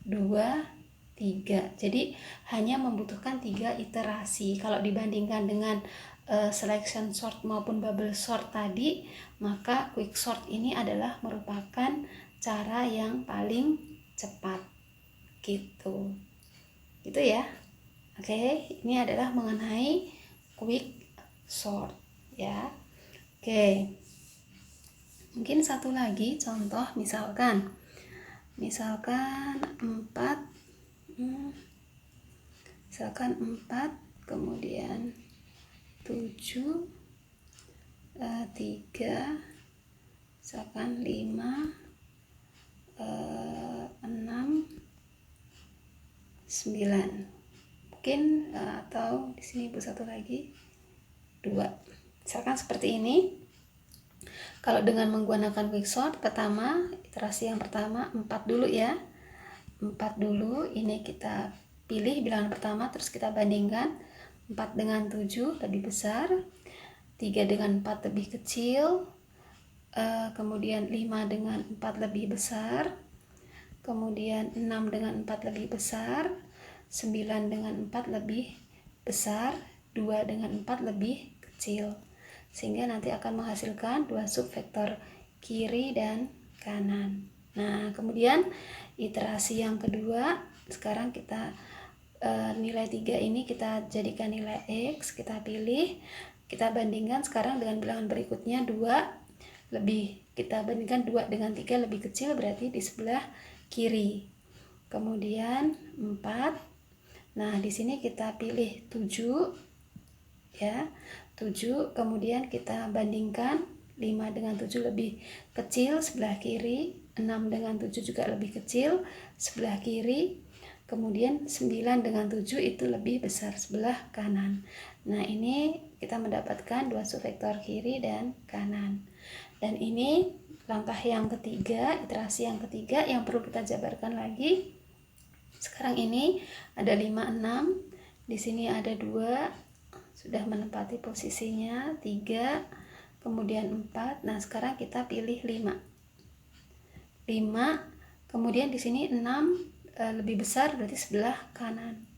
2, 3. Jadi hanya membutuhkan 3 iterasi. Kalau dibandingkan dengan selection sort maupun bubble sort tadi, maka quick sort ini adalah merupakan cara yang paling cepat gitu ya. Oke, ini adalah mengenai quick sort ya. Oke, Mungkin satu lagi contoh, misalkan 4, misalkan 4, kemudian 7, 3, misalkan 5, 6, 9. Mungkin atau di sini Ibu satu lagi 2. Misalkan seperti ini. Kalau dengan menggunakan quicksort, pertama, iterasi yang pertama 4 dulu ya. 4 dulu, ini kita pilih bilangan pertama, terus kita bandingkan 4 dengan 7 lebih besar, 3 dengan 4 lebih kecil, kemudian 5 dengan 4 lebih besar, kemudian 6 dengan 4 lebih besar, 9 dengan 4 lebih besar, 2 dengan 4 lebih kecil, sehingga nanti akan menghasilkan 2 subvektor kiri dan kanan. Nah, kemudian iterasi yang kedua, sekarang kita nilai 3 ini kita jadikan nilai X, kita pilih, kita bandingkan sekarang dengan bilangan berikutnya 2 lebih, kita bandingkan 2 dengan 3 lebih kecil, berarti di sebelah kiri. Kemudian 4. Nah, di sini kita pilih 7 ya. 7, kemudian kita bandingkan 5 dengan 7 lebih kecil sebelah kiri, 6 dengan 7 juga lebih kecil sebelah kiri, kemudian 9 dengan 7 itu lebih besar sebelah kanan. Nah, ini kita mendapatkan 2 subvektor kiri dan kanan. Dan ini langkah yang ketiga, iterasi yang ketiga yang perlu kita jabarkan lagi. Sekarang ini ada 5, 6, di sini ada 2, sudah menempati posisinya, 3, kemudian 4. Nah, sekarang kita pilih 5. 5, kemudian di sini 6 lebih besar, berarti sebelah kanan.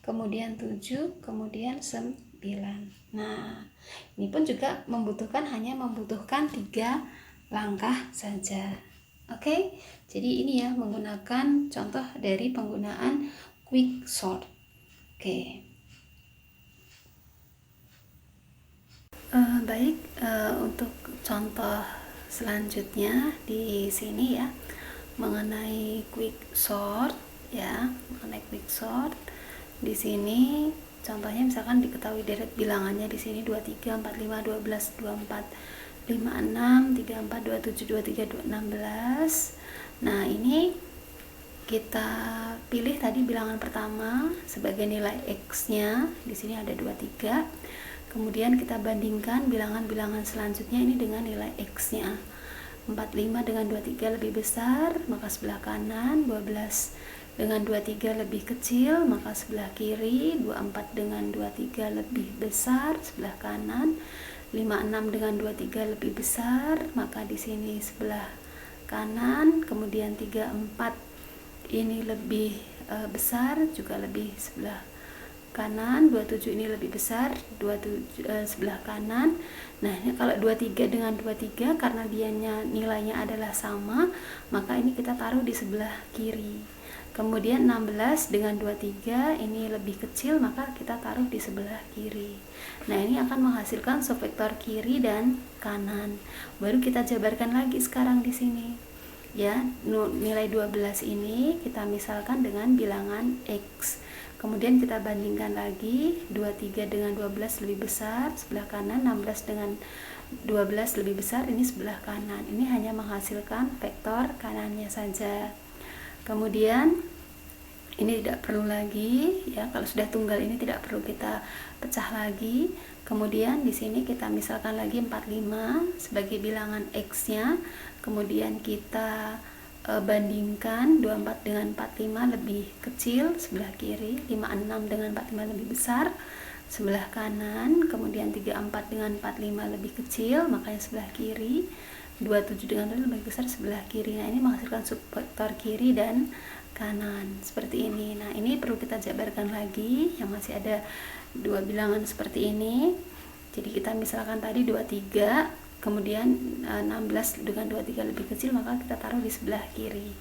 Kemudian 7, kemudian 9. Nah, ini pun juga hanya membutuhkan 3 langkah saja. Oke, jadi ini ya menggunakan contoh dari penggunaan quicksort. Oke. Baik, untuk contoh selanjutnya di sini ya mengenai quicksort ya, mengenai quicksort. Di sini contohnya misalkan diketahui deret bilangannya di sini 23, 45, 12, 24, 56, 34, 27, 23, 16. Nah, ini kita pilih tadi bilangan pertama sebagai nilai X-nya. Di sini ada 23. Kemudian kita bandingkan bilangan-bilangan selanjutnya ini dengan nilai X-nya. 45 dengan 23 lebih besar, maka sebelah kanan. 12 dengan 23 lebih kecil, maka sebelah kiri. 24 dengan 23 lebih besar, sebelah kanan. 56 dengan 23 lebih besar, maka di sini sebelah kanan. Kemudian 34 ini lebih besar, juga lebih sebelah kanan. 27 ini lebih besar, 27 sebelah kanan. Nah, ini kalau 23 dengan 23 karena nilainya adalah sama, maka ini kita taruh di sebelah kiri. Kemudian 16 dengan 23 ini lebih kecil, maka kita taruh di sebelah kiri. Nah, ini akan menghasilkan subvektor kiri dan kanan. Baru kita jabarkan lagi sekarang di sini. Ya, nilai 12 ini kita misalkan dengan bilangan X. Kemudian kita bandingkan lagi, 23 dengan 12 lebih besar sebelah kanan, 16 dengan 12 lebih besar, ini sebelah kanan. Ini hanya menghasilkan vektor kanannya saja. Kemudian ini tidak perlu lagi ya, kalau sudah tunggal ini tidak perlu kita pecah lagi. Kemudian di sini kita misalkan lagi 45 sebagai bilangan X-nya. Kemudian kita bandingkan 24 dengan 45 lebih kecil sebelah kiri, 56 dengan 45 lebih besar sebelah kanan, kemudian 34 dengan 45 lebih kecil, makanya sebelah kiri, 27 dengan lebih besar sebelah kiri. Nah, ini menghasilkan subvektor kiri dan kanan seperti ini. Nah, ini perlu kita jabarkan lagi yang masih ada 2 bilangan seperti ini. Jadi kita misalkan tadi 23, kemudian 16 dengan 23 lebih kecil, maka kita taruh di sebelah kiri.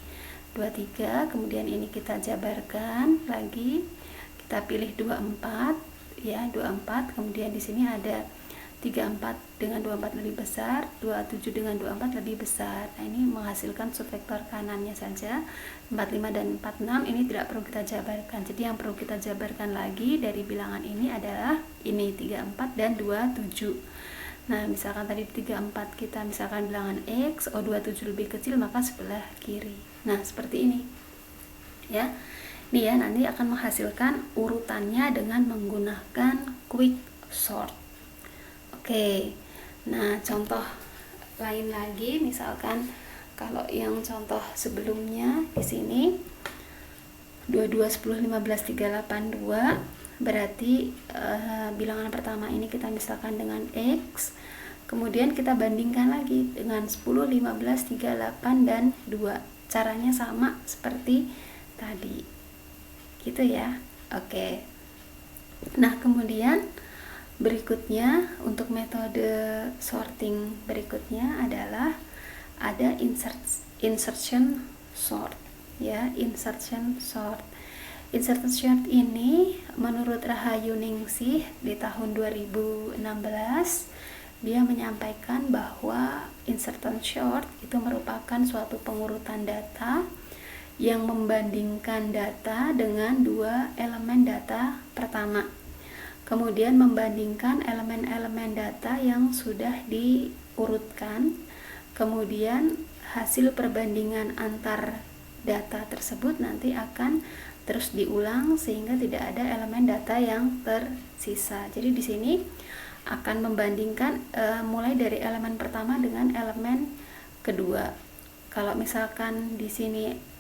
23, kemudian ini kita jabarkan lagi. Kita pilih 24 ya, 24. Kemudian di sini ada 34 dengan 24 lebih besar, 27 dengan 24 lebih besar. Nah, ini menghasilkan subvektor kanannya saja. 45 dan 46 ini tidak perlu kita jabarkan. Jadi yang perlu kita jabarkan lagi dari bilangan ini adalah ini 34 dan 27. Nah, misalkan tadi 34 kita misalkan bilangan X, O27 lebih kecil, maka sebelah kiri. Nah, seperti ini. Ya. Ini ya, nanti akan menghasilkan urutannya dengan menggunakan quick sort. Oke, nah contoh lain lagi, misalkan kalau yang contoh sebelumnya di sini 22, 10, 15, 3, 8, 2, berarti bilangan pertama ini kita misalkan dengan X, kemudian kita bandingkan lagi dengan 10, 15, 3, 8, dan 2. Caranya sama seperti tadi, gitu ya. Oke, nah kemudian berikutnya untuk metode sorting berikutnya adalah ada insertion sort ya, insertion sort. Insertion sort ini menurut Rahayu Ningsih di tahun 2016 dia menyampaikan bahwa insertion sort itu merupakan suatu pengurutan data yang membandingkan data dengan dua elemen data pertama, kemudian membandingkan elemen-elemen data yang sudah diurutkan, kemudian hasil perbandingan antar data tersebut nanti akan terus diulang sehingga tidak ada elemen data yang tersisa. Jadi di sini akan membandingkan mulai dari elemen pertama dengan elemen kedua. Kalau misalkan di sini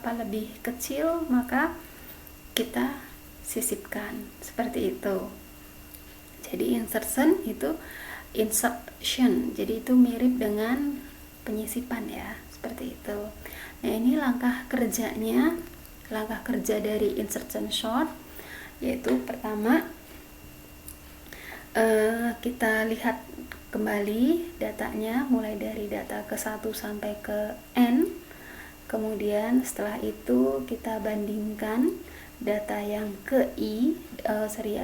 lebih kecil, maka kita sisipkan seperti itu. Jadi insertion itu insertion, jadi itu mirip dengan penyisipan ya, seperti itu. Nah, ini langkah kerjanya, langkah kerja dari insertion sort, yaitu pertama kita lihat kembali datanya mulai dari data ke 1 sampai ke N. Kemudian setelah itu kita bandingkan data yang ke I,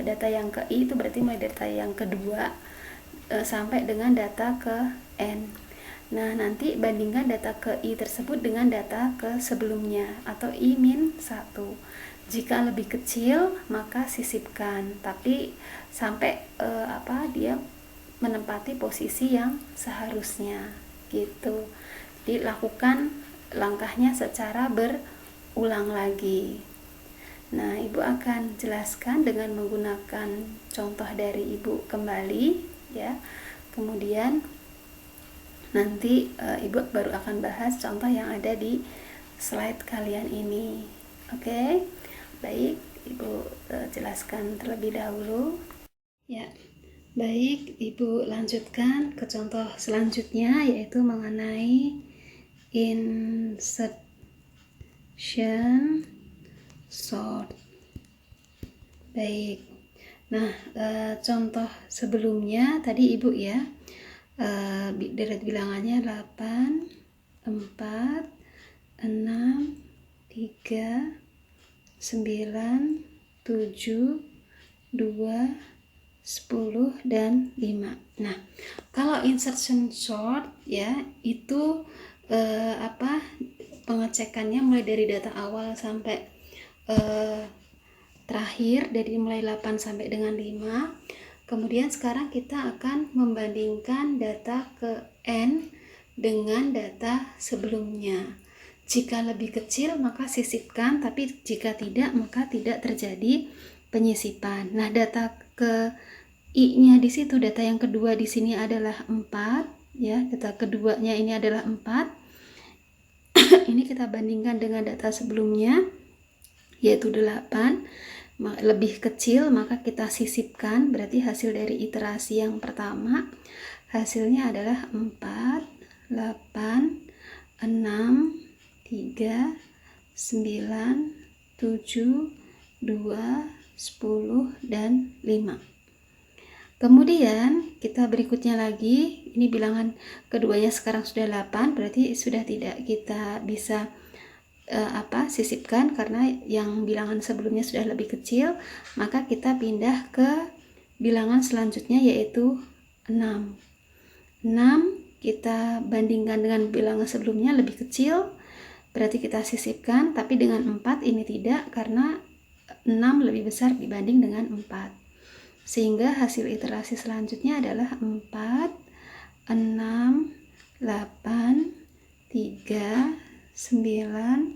data yang ke I itu berarti mulai data yang kedua sampai dengan data ke N. Nah, nanti bandingkan data ke I tersebut dengan data ke sebelumnya atau I-1. Jika lebih kecil maka sisipkan, tapi sampai dia menempati posisi yang seharusnya gitu. Jadi lakukan langkahnya secara berulang lagi. Nah, Ibu akan jelaskan dengan menggunakan contoh dari Ibu kembali ya. Kemudian nanti Ibu baru akan bahas contoh yang ada di slide kalian ini. Oke. Baik, Ibu jelaskan terlebih dahulu. Ya. Baik, Ibu lanjutkan ke contoh selanjutnya, yaitu mengenai insertion sort. Baik. Nah, contoh sebelumnya tadi Ibu ya, deret bilangannya 8, 4, 6, 3, 9, 7, 2, 10, dan 5. Nah, kalau insertion sort ya, itu pengecekannya mulai dari data awal sampai terakhir, dari mulai 8 sampai dengan 5. Kemudian sekarang kita akan membandingkan data ke N dengan data sebelumnya. Jika lebih kecil maka sisipkan, tapi jika tidak maka tidak terjadi penyisipan. Nah, data ke I-nya di situ, data yang kedua di sini adalah 4 ya, data keduanya ini adalah 4. Ini kita bandingkan dengan data sebelumnya yaitu 8. Lebih kecil maka kita sisipkan, berarti hasil dari iterasi yang pertama hasilnya adalah 4, 8, 6, 3, 9, 7, 2, 10, dan 5. Kemudian kita berikutnya lagi, ini bilangan keduanya sekarang sudah 8, berarti sudah tidak kita bisa sisipkan karena yang bilangan sebelumnya sudah lebih kecil. Maka kita pindah ke bilangan selanjutnya yaitu 6. 6 kita bandingkan dengan bilangan sebelumnya lebih kecil, berarti kita sisipkan, tapi dengan 4 ini tidak, karena 6 lebih besar dibanding dengan 4. Sehingga hasil iterasi selanjutnya adalah 4, 6, 8, 3, 9,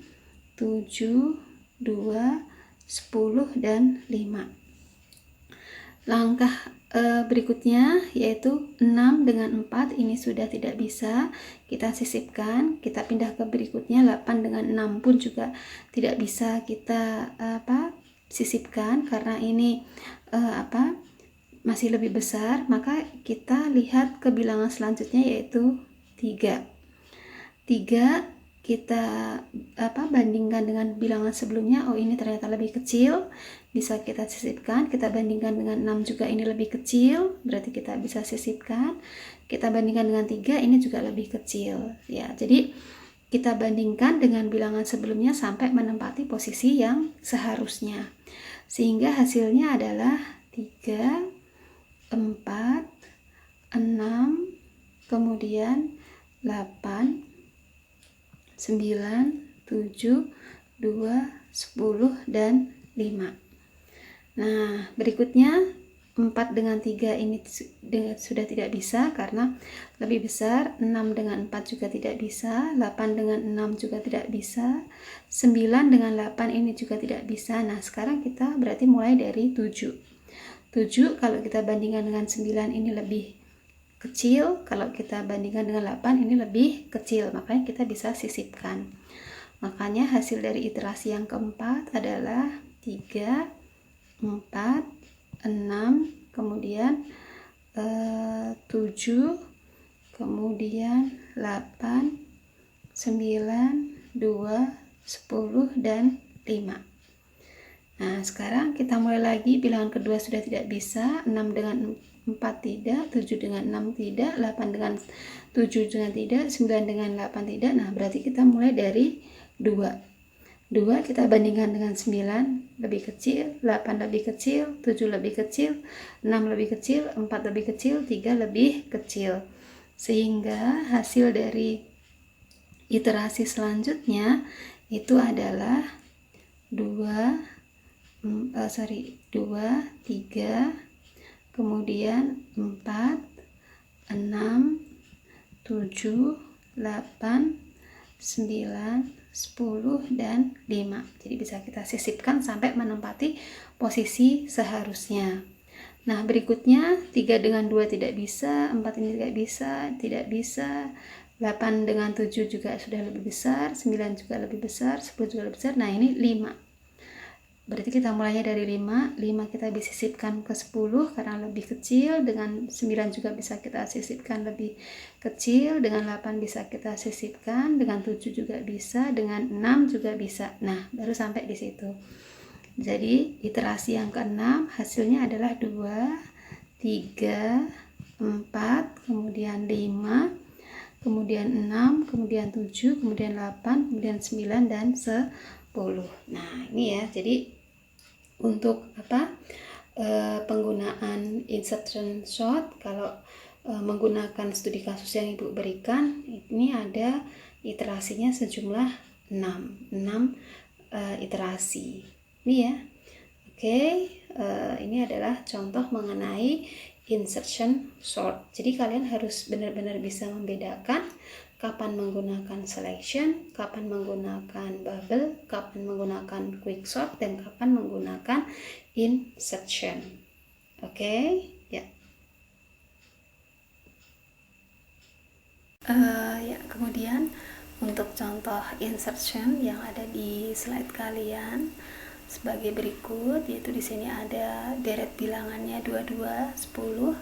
7, 2, 10, dan 5. Langkah berikutnya yaitu 6 dengan 4 ini sudah tidak bisa, kita sisipkan, kita pindah ke berikutnya. 8 dengan 6 pun juga tidak bisa kita sisipkan karena ini masih lebih besar, maka kita lihat ke bilangan selanjutnya yaitu 3. 3 kita bandingkan dengan bilangan sebelumnya. Oh, ini ternyata lebih kecil, bisa kita sisipkan. Kita bandingkan dengan 6 juga, ini lebih kecil, berarti kita bisa sisipkan. Kita bandingkan dengan 3, ini juga lebih kecil ya. Jadi kita bandingkan dengan bilangan sebelumnya sampai menempati posisi yang seharusnya, sehingga hasilnya adalah 3, 4, 6, kemudian 8, 9, 7, 2, 10, dan 5. Nah, berikutnya 4 dengan 3 ini sudah tidak bisa karena lebih besar. 6 dengan 4 juga tidak bisa, 8 dengan 6 juga tidak bisa, 9 dengan 8 ini juga tidak bisa. Nah, sekarang kita berarti mulai dari 7. 7 kalau kita bandingkan dengan 9 ini lebih kecil, kalau kita bandingkan dengan 8 ini lebih kecil, makanya kita bisa sisipkan. Makanya hasil dari iterasi yang keempat adalah 3, 4, 6, kemudian 7, kemudian 8, 9, 2, 10, dan 5. Nah, sekarang kita mulai lagi. Bilangan kedua sudah tidak bisa, 6 dengan 4 tidak, 7 dengan 6 tidak, 8 dengan 7 dengan tidak, 9 dengan 8 tidak. Nah, berarti kita mulai dari 2. 2 kita bandingkan dengan 9, lebih kecil, 8 lebih kecil, 7 lebih kecil, 6 lebih kecil, 4 lebih kecil, 3 lebih kecil. Sehingga hasil dari iterasi selanjutnya itu adalah 2, 3, kemudian 4, 6, 7, 8, 9, 10, dan 5. Jadi bisa kita sisipkan sampai menempati posisi seharusnya. Nah, berikutnya 3 dengan 2 tidak bisa, 4 ini tidak bisa, 8 dengan 7 juga sudah lebih besar, 9 juga lebih besar, 10 juga lebih besar. Nah, ini 5. Berarti kita mulainya dari 5. 5 kita bisa sisipkan ke 10 karena lebih kecil, dengan 9 juga bisa kita sisipkan lebih kecil, dengan 8 bisa kita sisipkan, dengan 7 juga bisa, dengan 6 juga bisa. Nah, baru sampai di situ. Jadi iterasi yang ke-6 hasilnya adalah 2, 3, 4, kemudian 5, kemudian 6, kemudian 7, kemudian 8, kemudian 9, dan 10. Nah, ini ya. Jadi untuk penggunaan insertion shot, kalau menggunakan studi kasus yang Ibu berikan, ini ada iterasinya sejumlah 6 iterasi. Ini ya. Oke, ini adalah contoh mengenai insertion short. Jadi kalian harus benar-benar bisa membedakan kapan menggunakan selection, kapan menggunakan bubble, kapan menggunakan quick sort, dan kapan menggunakan insertion. Oke, ya. Kemudian untuk contoh insertion yang ada di slide kalian sebagai berikut, yaitu di sini ada deret bilangannya 22, 10,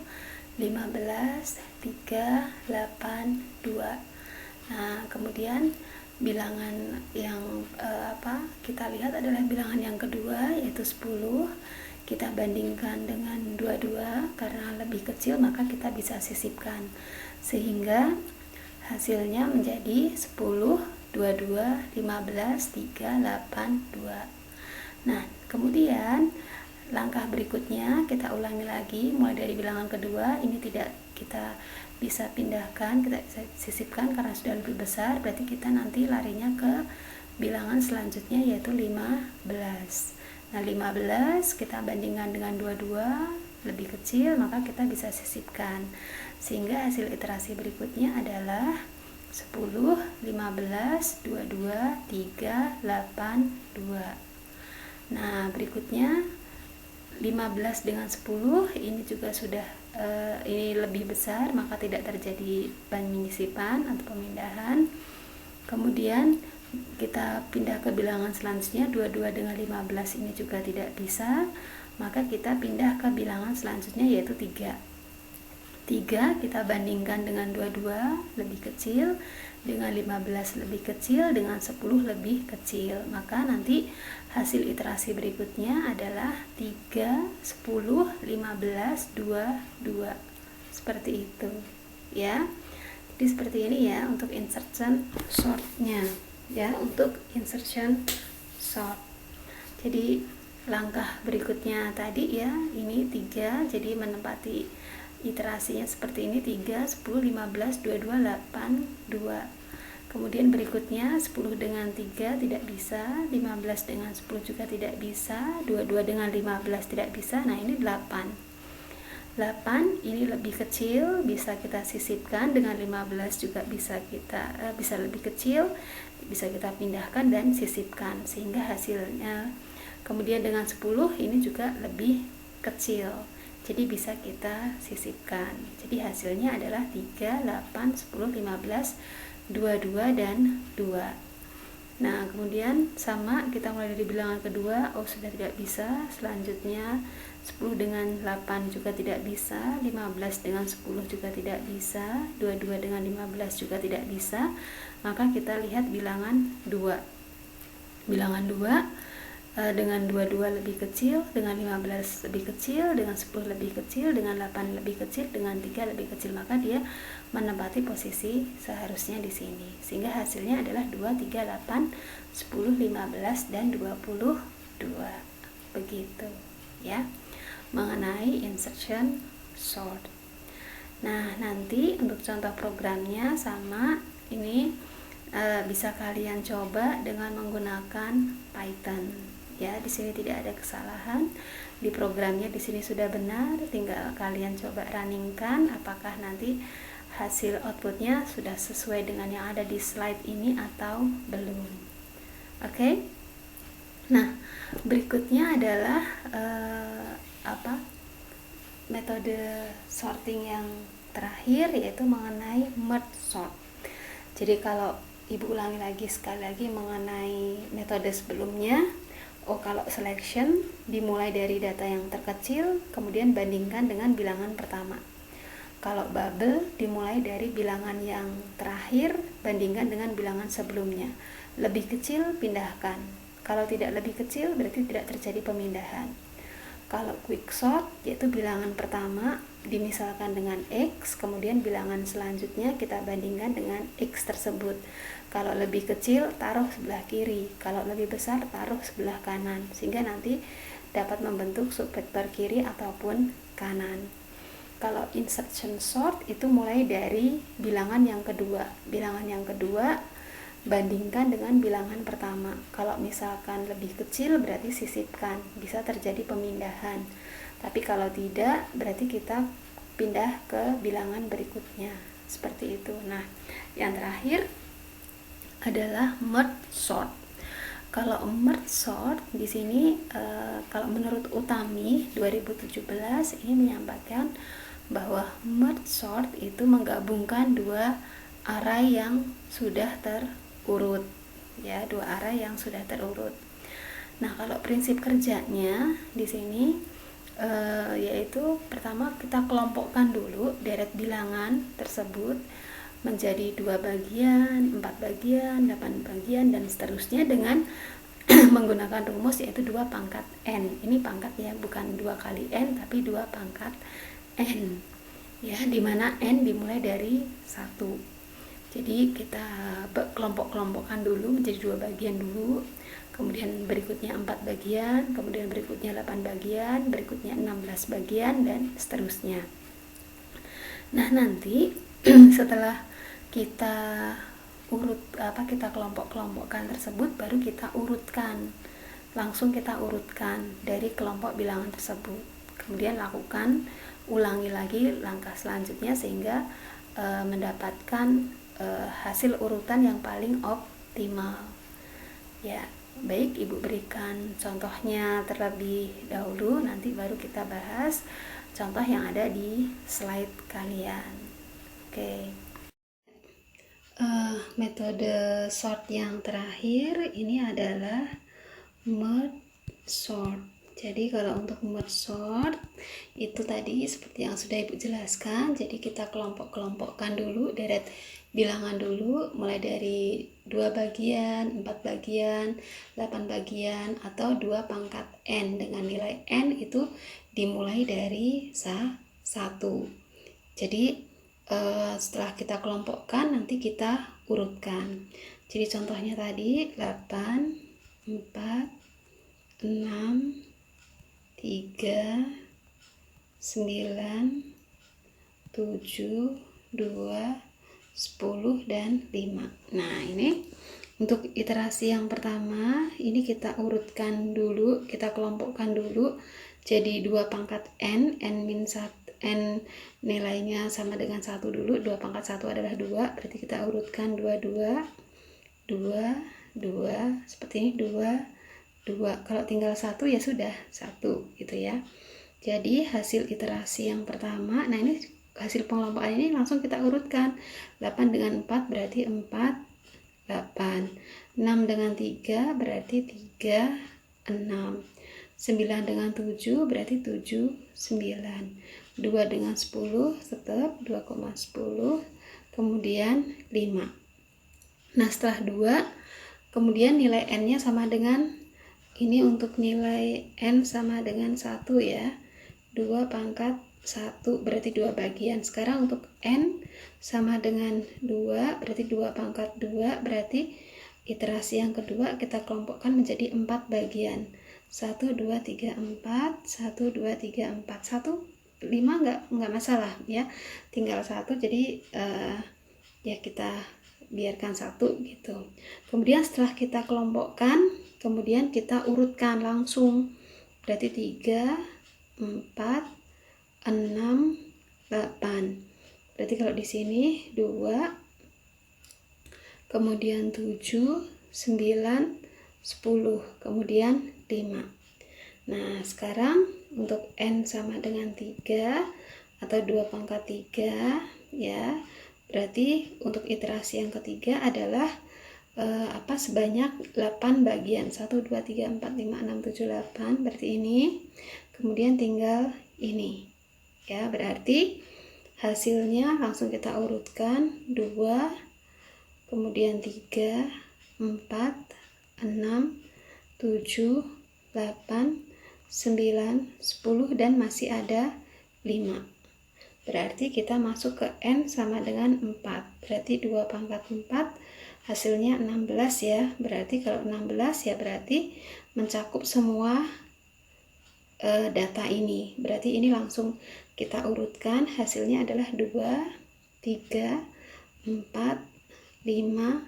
15, 3, 8, 2. Nah, kemudian bilangan yang kita lihat adalah bilangan yang kedua, yaitu 10. Kita bandingkan dengan 22 karena lebih kecil, maka kita bisa sisipkan sehingga hasilnya menjadi 10, 22, 15, 3, 8, 2. Nah, kemudian langkah berikutnya kita ulangi lagi mulai dari bilangan kedua. Ini tidak kita bisa pindahkan, kita bisa sisipkan karena sudah lebih besar, berarti kita nanti larinya ke bilangan selanjutnya yaitu 15. Nah 15 kita bandingkan dengan 22 lebih kecil, maka kita bisa sisipkan sehingga hasil iterasi berikutnya adalah 10, 15, 22, 3, 8, 2. Nah berikutnya 15 dengan 10 ini juga sudah ini lebih besar, maka tidak terjadi penyisipan atau pemindahan. Kemudian kita pindah ke bilangan selanjutnya, 22 dengan 15 ini juga tidak bisa, maka kita pindah ke bilangan selanjutnya yaitu 3. 3 kita bandingkan dengan 22 lebih kecil, dengan 15 lebih kecil, dengan 10 lebih kecil, maka nanti hasil iterasi berikutnya adalah 3, 10, 15, 2, 2 seperti itu ya. Jadi seperti ini ya untuk insertion sortnya ya, untuk insertion sort. Jadi langkah berikutnya tadi ya, ini 3, jadi menempati iterasinya seperti ini, 3, 10, 15, 22, 8, 2. Kemudian berikutnya 10 dengan 3 tidak bisa, 15 dengan 10 juga tidak bisa, 22 dengan 15 tidak bisa. Nah ini 8 ini lebih kecil, bisa kita sisipkan, dengan 15 juga bisa kita bisa lebih kecil, bisa kita pindahkan dan sisipkan sehingga hasilnya. Kemudian dengan 10 ini juga lebih kecil, jadi bisa kita sisipkan. Jadi hasilnya adalah 3, 8, 10, 15, 22 dan 2. Nah kemudian sama, kita mulai dari bilangan kedua. Oh sudah tidak bisa. Selanjutnya 10 dengan 8 juga tidak bisa, 15 dengan 10 juga tidak bisa, 22 dengan 15 juga tidak bisa. Maka kita lihat bilangan 2. Bilangan 2 dengan 22 lebih kecil, dengan 15 lebih kecil, dengan 10 lebih kecil, dengan 8 lebih kecil, dengan 3 lebih kecil, maka dia menempati posisi seharusnya di sini. Sehingga hasilnya adalah 2, 3, 8, 10, 15 dan 22. Begitu ya mengenai insertion sort. Nah, nanti untuk contoh programnya sama ini bisa kalian coba dengan menggunakan Python. Ya, di sini tidak ada kesalahan. Di programnya di sini sudah benar, tinggal kalian coba runningkan apakah nanti hasil outputnya sudah sesuai dengan yang ada di slide ini atau belum. Oke. Nah, berikutnya adalah metode sorting yang terakhir, yaitu mengenai merge sort. Jadi kalau Ibu ulangi lagi sekali lagi mengenai metode sebelumnya. Kalau selection dimulai dari data yang terkecil, kemudian bandingkan dengan bilangan pertama. Kalau bubble dimulai dari bilangan yang terakhir, bandingkan dengan bilangan sebelumnya. Lebih kecil pindahkan. Kalau tidak lebih kecil berarti tidak terjadi pemindahan. Kalau quick sort yaitu bilangan pertama dimisalkan dengan X, kemudian bilangan selanjutnya kita bandingkan dengan X tersebut. Kalau lebih kecil taruh sebelah kiri, kalau lebih besar taruh sebelah kanan, sehingga nanti dapat membentuk subvektor kiri ataupun kanan. Kalau insertion sort itu mulai dari bilangan yang kedua. Bilangan yang kedua bandingkan dengan bilangan pertama. Kalau misalkan lebih kecil berarti sisipkan, bisa terjadi pemindahan. Tapi kalau tidak berarti kita pindah ke bilangan berikutnya. Seperti itu. Nah, yang terakhir adalah merge sort. Kalau merge sort di sini kalau menurut Utami 2017 ini menyampaikan bahwa merge sort itu menggabungkan dua array yang sudah terurut ya, dua array yang sudah terurut. Nah, kalau prinsip kerjanya di sini yaitu pertama kita kelompokkan dulu deret bilangan tersebut menjadi 2 bagian, 4 bagian, 8 bagian dan seterusnya dengan menggunakan rumus yaitu 2 pangkat n. Ini pangkat ya, bukan 2 kali n tapi 2 pangkat n. Ya, dimana n dimulai dari 1. Jadi kita kelompok-kelompokkan dulu menjadi 2 bagian dulu. kemudian berikutnya 4 bagian, kemudian berikutnya 8 bagian, berikutnya 16 bagian, dan seterusnya. Nah, nanti setelah kita kita kelompok-kelompokkan tersebut, baru kita urutkan. Langsung kita urutkan dari kelompok bilangan tersebut. Kemudian ulangi lagi langkah selanjutnya sehingga mendapatkan hasil urutan yang paling optimal. Ya, baik, Ibu berikan contohnya terlebih dahulu, nanti baru kita bahas contoh yang ada di slide kalian. Oke. Metode sort yang terakhir ini adalah merge sort. Jadi kalau untuk merge sort itu tadi seperti yang sudah Ibu jelaskan, jadi kita kelompok-kelompokkan dulu, deret bilangan dulu, mulai dari 2 bagian, 4 bagian, 8 bagian, atau 2 pangkat n dengan nilai n itu dimulai dari 1. Jadi setelah kita kelompokkan, nanti kita urutkan. Jadi contohnya tadi 8, 4, 6, 3, 9, 7, 2, 10, dan 5. Nah, ini untuk iterasi yang pertama, ini kita urutkan dulu, kita kelompokkan dulu jadi 2 pangkat n min 1, n nilainya sama dengan 1 dulu. 2 pangkat 1 adalah 2, berarti kita urutkan 2, 2, 2, 2, seperti ini, 2, 2. Kalau tinggal 1 ya sudah 1 gitu ya. Jadi hasil iterasi yang pertama, nah ini hasil pengelompokan ini langsung kita urutkan. 8 dengan 4 berarti 4, 8. 6 dengan 3 berarti 3, 6. 9 dengan 7 berarti 7, 9. 2 dengan 10 tetap 2,10, kemudian 5. Nah, setelah 2, kemudian nilai n-nya sama dengan, ini untuk nilai n sama dengan 1 ya, 2 pangkat 1 berarti 2 bagian. Sekarang untuk n sama dengan 2 berarti 2 pangkat 2, berarti iterasi yang kedua kita kelompokkan menjadi 4 bagian. 1, 2, 3, 4, 1, 2, 3, 4, 1, 5 nggak masalah ya, tinggal 1, jadi ya kita biarkan 1 gitu. Kemudian setelah kita kelompokkan, kemudian kita urutkan langsung, berarti 3, 4, 6, 8. Berarti kalau di sini 2, kemudian 7, 9, 10, kemudian 5. Nah, sekarang untuk n sama dengan 3 atau 2 pangkat 3 ya, berarti untuk iterasi yang ketiga adalah sebanyak 8 bagian. 1, 2, 3, 4, 5, 6, 7, 8, berarti ini. Kemudian tinggal ini ya, berarti hasilnya langsung kita urutkan 2, kemudian 3, 4, 6, 7, 8, 9, 10, dan masih ada 5. Berarti kita masuk ke n sama dengan 4. Berarti 2 pangkat 4 hasilnya 16 ya. Berarti kalau 16 ya berarti mencakup semua data ini. Berarti ini langsung kita urutkan, hasilnya adalah 2, 3, 4, 5,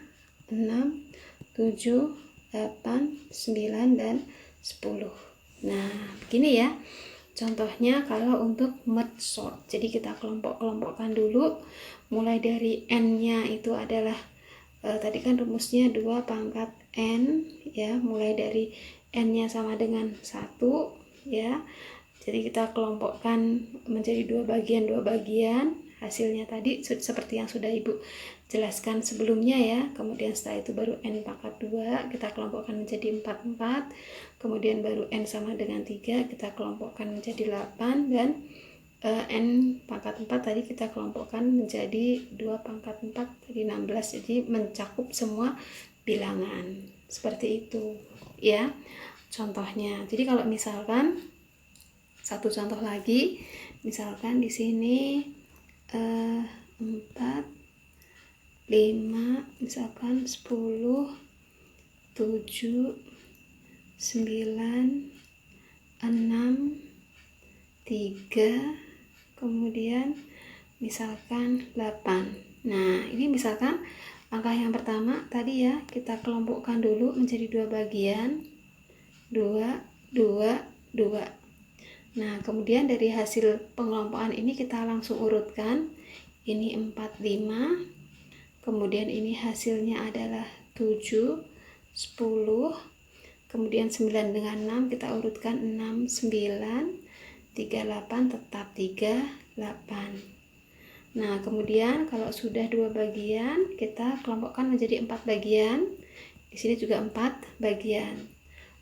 6, 7, 8, 9, dan 10. Nah, begini ya contohnya kalau untuk merge sort. Jadi kita kelompok-kelompokkan dulu, mulai dari n-nya itu adalah tadi kan rumusnya 2 pangkat n ya, mulai dari n-nya sama dengan 1 ya. Jadi kita kelompokkan menjadi 2 bagian, hasilnya tadi seperti yang sudah Ibu jelaskan sebelumnya ya. Kemudian setelah itu baru n pangkat 2 kita kelompokkan menjadi 4, 4. Kemudian baru n sama dengan 3 kita kelompokkan menjadi 8, dan n pangkat 4 tadi kita kelompokkan menjadi 2 pangkat 4 tadi 16. Jadi mencakup semua bilangan. Seperti itu ya contohnya. Jadi kalau misalkan satu contoh lagi, misalkan di sini 4, 5, misalkan 10, 7, 9, 6, 3, kemudian misalkan 8. Nah, ini misalkan langkah yang pertama tadi ya, kita kelompokkan dulu menjadi 2 bagian, 2, 2, 2. Nah, kemudian dari hasil pengelompokan ini kita langsung urutkan. Ini 4, 5. Kemudian ini hasilnya adalah 7, 10. Kemudian 9 dengan 6 kita urutkan 6, 9, 3, 8, tetap 3, 8. Nah, kemudian kalau sudah 2 bagian, kita kelompokkan menjadi 4 bagian. Di sini juga 4 bagian.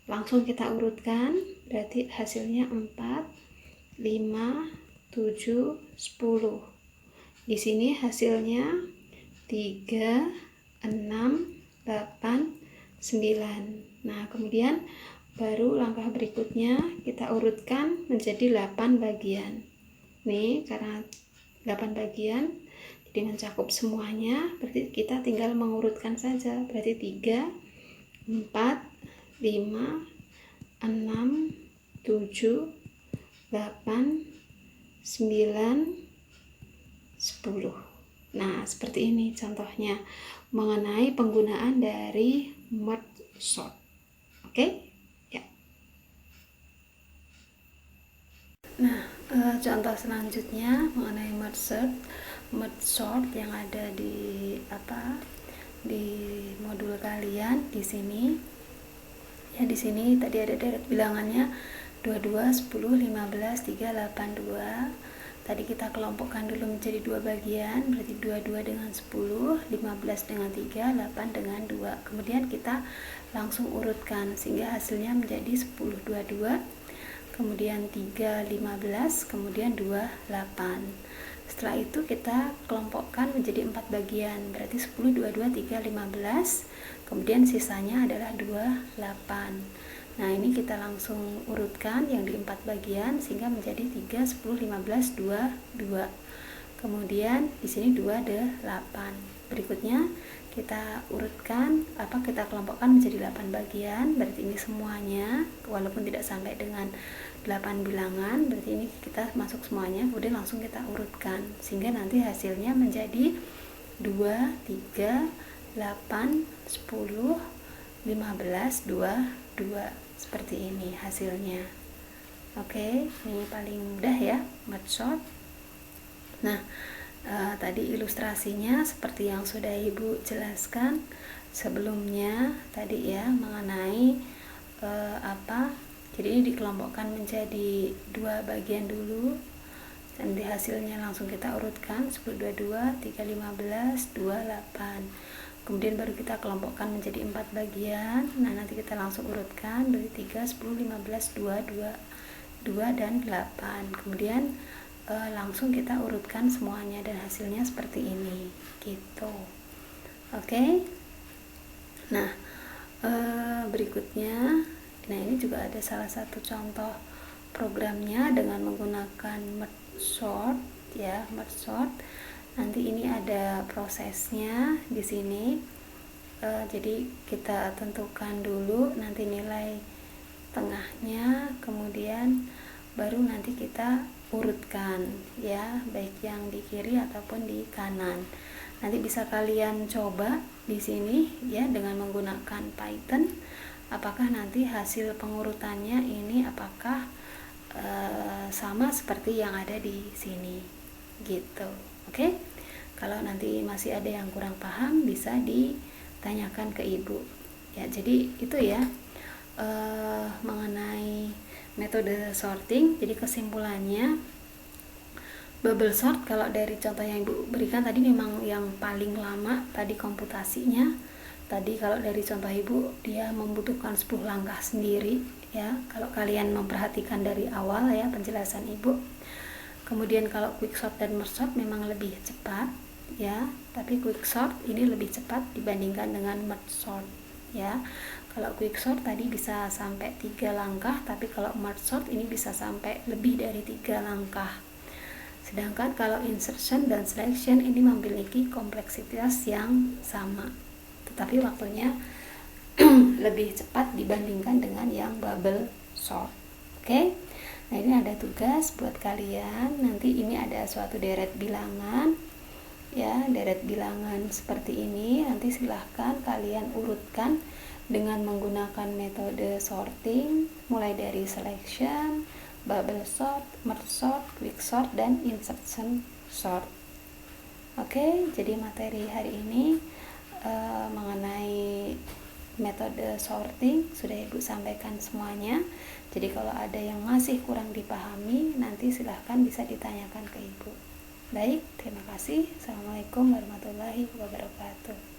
Langsung kita urutkan, berarti hasilnya 4, 5, 7, 10. Di sini hasilnya 3, 6, 8, 9. Nah, kemudian baru langkah berikutnya kita urutkan menjadi 8 bagian. Nih, karena 8 bagian jadi mencakup semuanya, berarti kita tinggal mengurutkan saja. Berarti 3, 4, 5, 6, 7, 8, 9, 10. Nah, seperti ini contohnya mengenai penggunaan dari merge sort. Oke? Ya. Nah, contoh selanjutnya mengenai merge sort yang ada di modul kalian di sini. Ya, di sini tadi ada deret bilangannya 22, 10, 15, 3, 8, 2. Tadi kita kelompokkan dulu menjadi 2 bagian, berarti 22 dengan 10, 15 dengan 3, 8 dengan 2. Kemudian kita langsung urutkan sehingga hasilnya menjadi 10, 22, kemudian 3, 15, kemudian 2, 8. Setelah itu kita kelompokkan menjadi 4 bagian, berarti 10, 22, 3, 15, kemudian sisanya adalah 2, 8. Nah, ini kita langsung urutkan yang di 4 bagian sehingga menjadi 3, 10, 15, 2, 2. Kemudian di sini 2 ada 8. Berikutnya kita urutkan kita kelompokkan menjadi 8 bagian, berarti ini semuanya walaupun tidak sampai dengan 8 bilangan, berarti ini kita masuk semuanya, kemudian langsung kita urutkan sehingga nanti hasilnya menjadi 2, 3, 8, 10, 15, 2, 2. Seperti ini hasilnya. Oke, ini paling mudah ya, merge sort. Nah, tadi ilustrasinya seperti yang sudah Ibu jelaskan sebelumnya tadi ya, mengenai jadi ini dikelompokkan menjadi 2 bagian dulu dan di hasilnya langsung kita urutkan 10, 22, 3, 15, 2, 8. Kemudian baru kita kelompokkan menjadi 4 bagian. Nah, nanti kita langsung urutkan dari 3, 10, 15, 2, 2, 2 dan 8. Kemudian langsung kita urutkan semuanya dan hasilnya seperti ini gitu. Oke. Nah, berikutnya, nah ini juga ada salah satu contoh programnya dengan menggunakan merge sort ya, merge sort. Nanti ini ada prosesnya di sini. Jadi kita tentukan dulu nanti nilai tengahnya, kemudian baru nanti kita urutkan ya, baik yang di kiri ataupun di kanan. Nanti bisa kalian coba di sini ya dengan menggunakan Python, apakah nanti hasil pengurutannya ini apakah sama seperti yang ada di sini gitu. Oke. Kalau nanti masih ada yang kurang paham bisa ditanyakan ke Ibu. Ya, jadi itu ya mengenai metode sorting. Jadi kesimpulannya, bubble sort kalau dari contoh yang Ibu berikan tadi memang yang paling lama tadi komputasinya. Tadi kalau dari contoh Ibu dia membutuhkan 10 langkah sendiri ya, kalau kalian memperhatikan dari awal ya penjelasan Ibu. Kemudian kalau quick sort dan merge sort memang lebih cepat ya, tapi quick sort ini lebih cepat dibandingkan dengan merge sort ya. Kalau quick sort tadi bisa sampai 3 langkah, tapi kalau merge sort ini bisa sampai lebih dari 3 langkah. Sedangkan kalau insertion dan selection ini memiliki kompleksitas yang sama, tetapi waktunya lebih cepat dibandingkan dengan yang bubble sort. Oke. Nah, ini ada tugas buat kalian. Nanti ini ada suatu deret bilangan, ya, deret bilangan seperti ini. Nanti silahkan kalian urutkan dengan menggunakan metode sorting, mulai dari selection, bubble sort, merge sort, quick sort, dan insertion sort. Oke, jadi materi hari ini mengenai metode sorting sudah Ibu sampaikan semuanya. Jadi kalau ada yang masih kurang dipahami, nanti silahkan bisa ditanyakan ke Ibu. Baik, terima kasih. Assalamualaikum warahmatullahi wabarakatuh.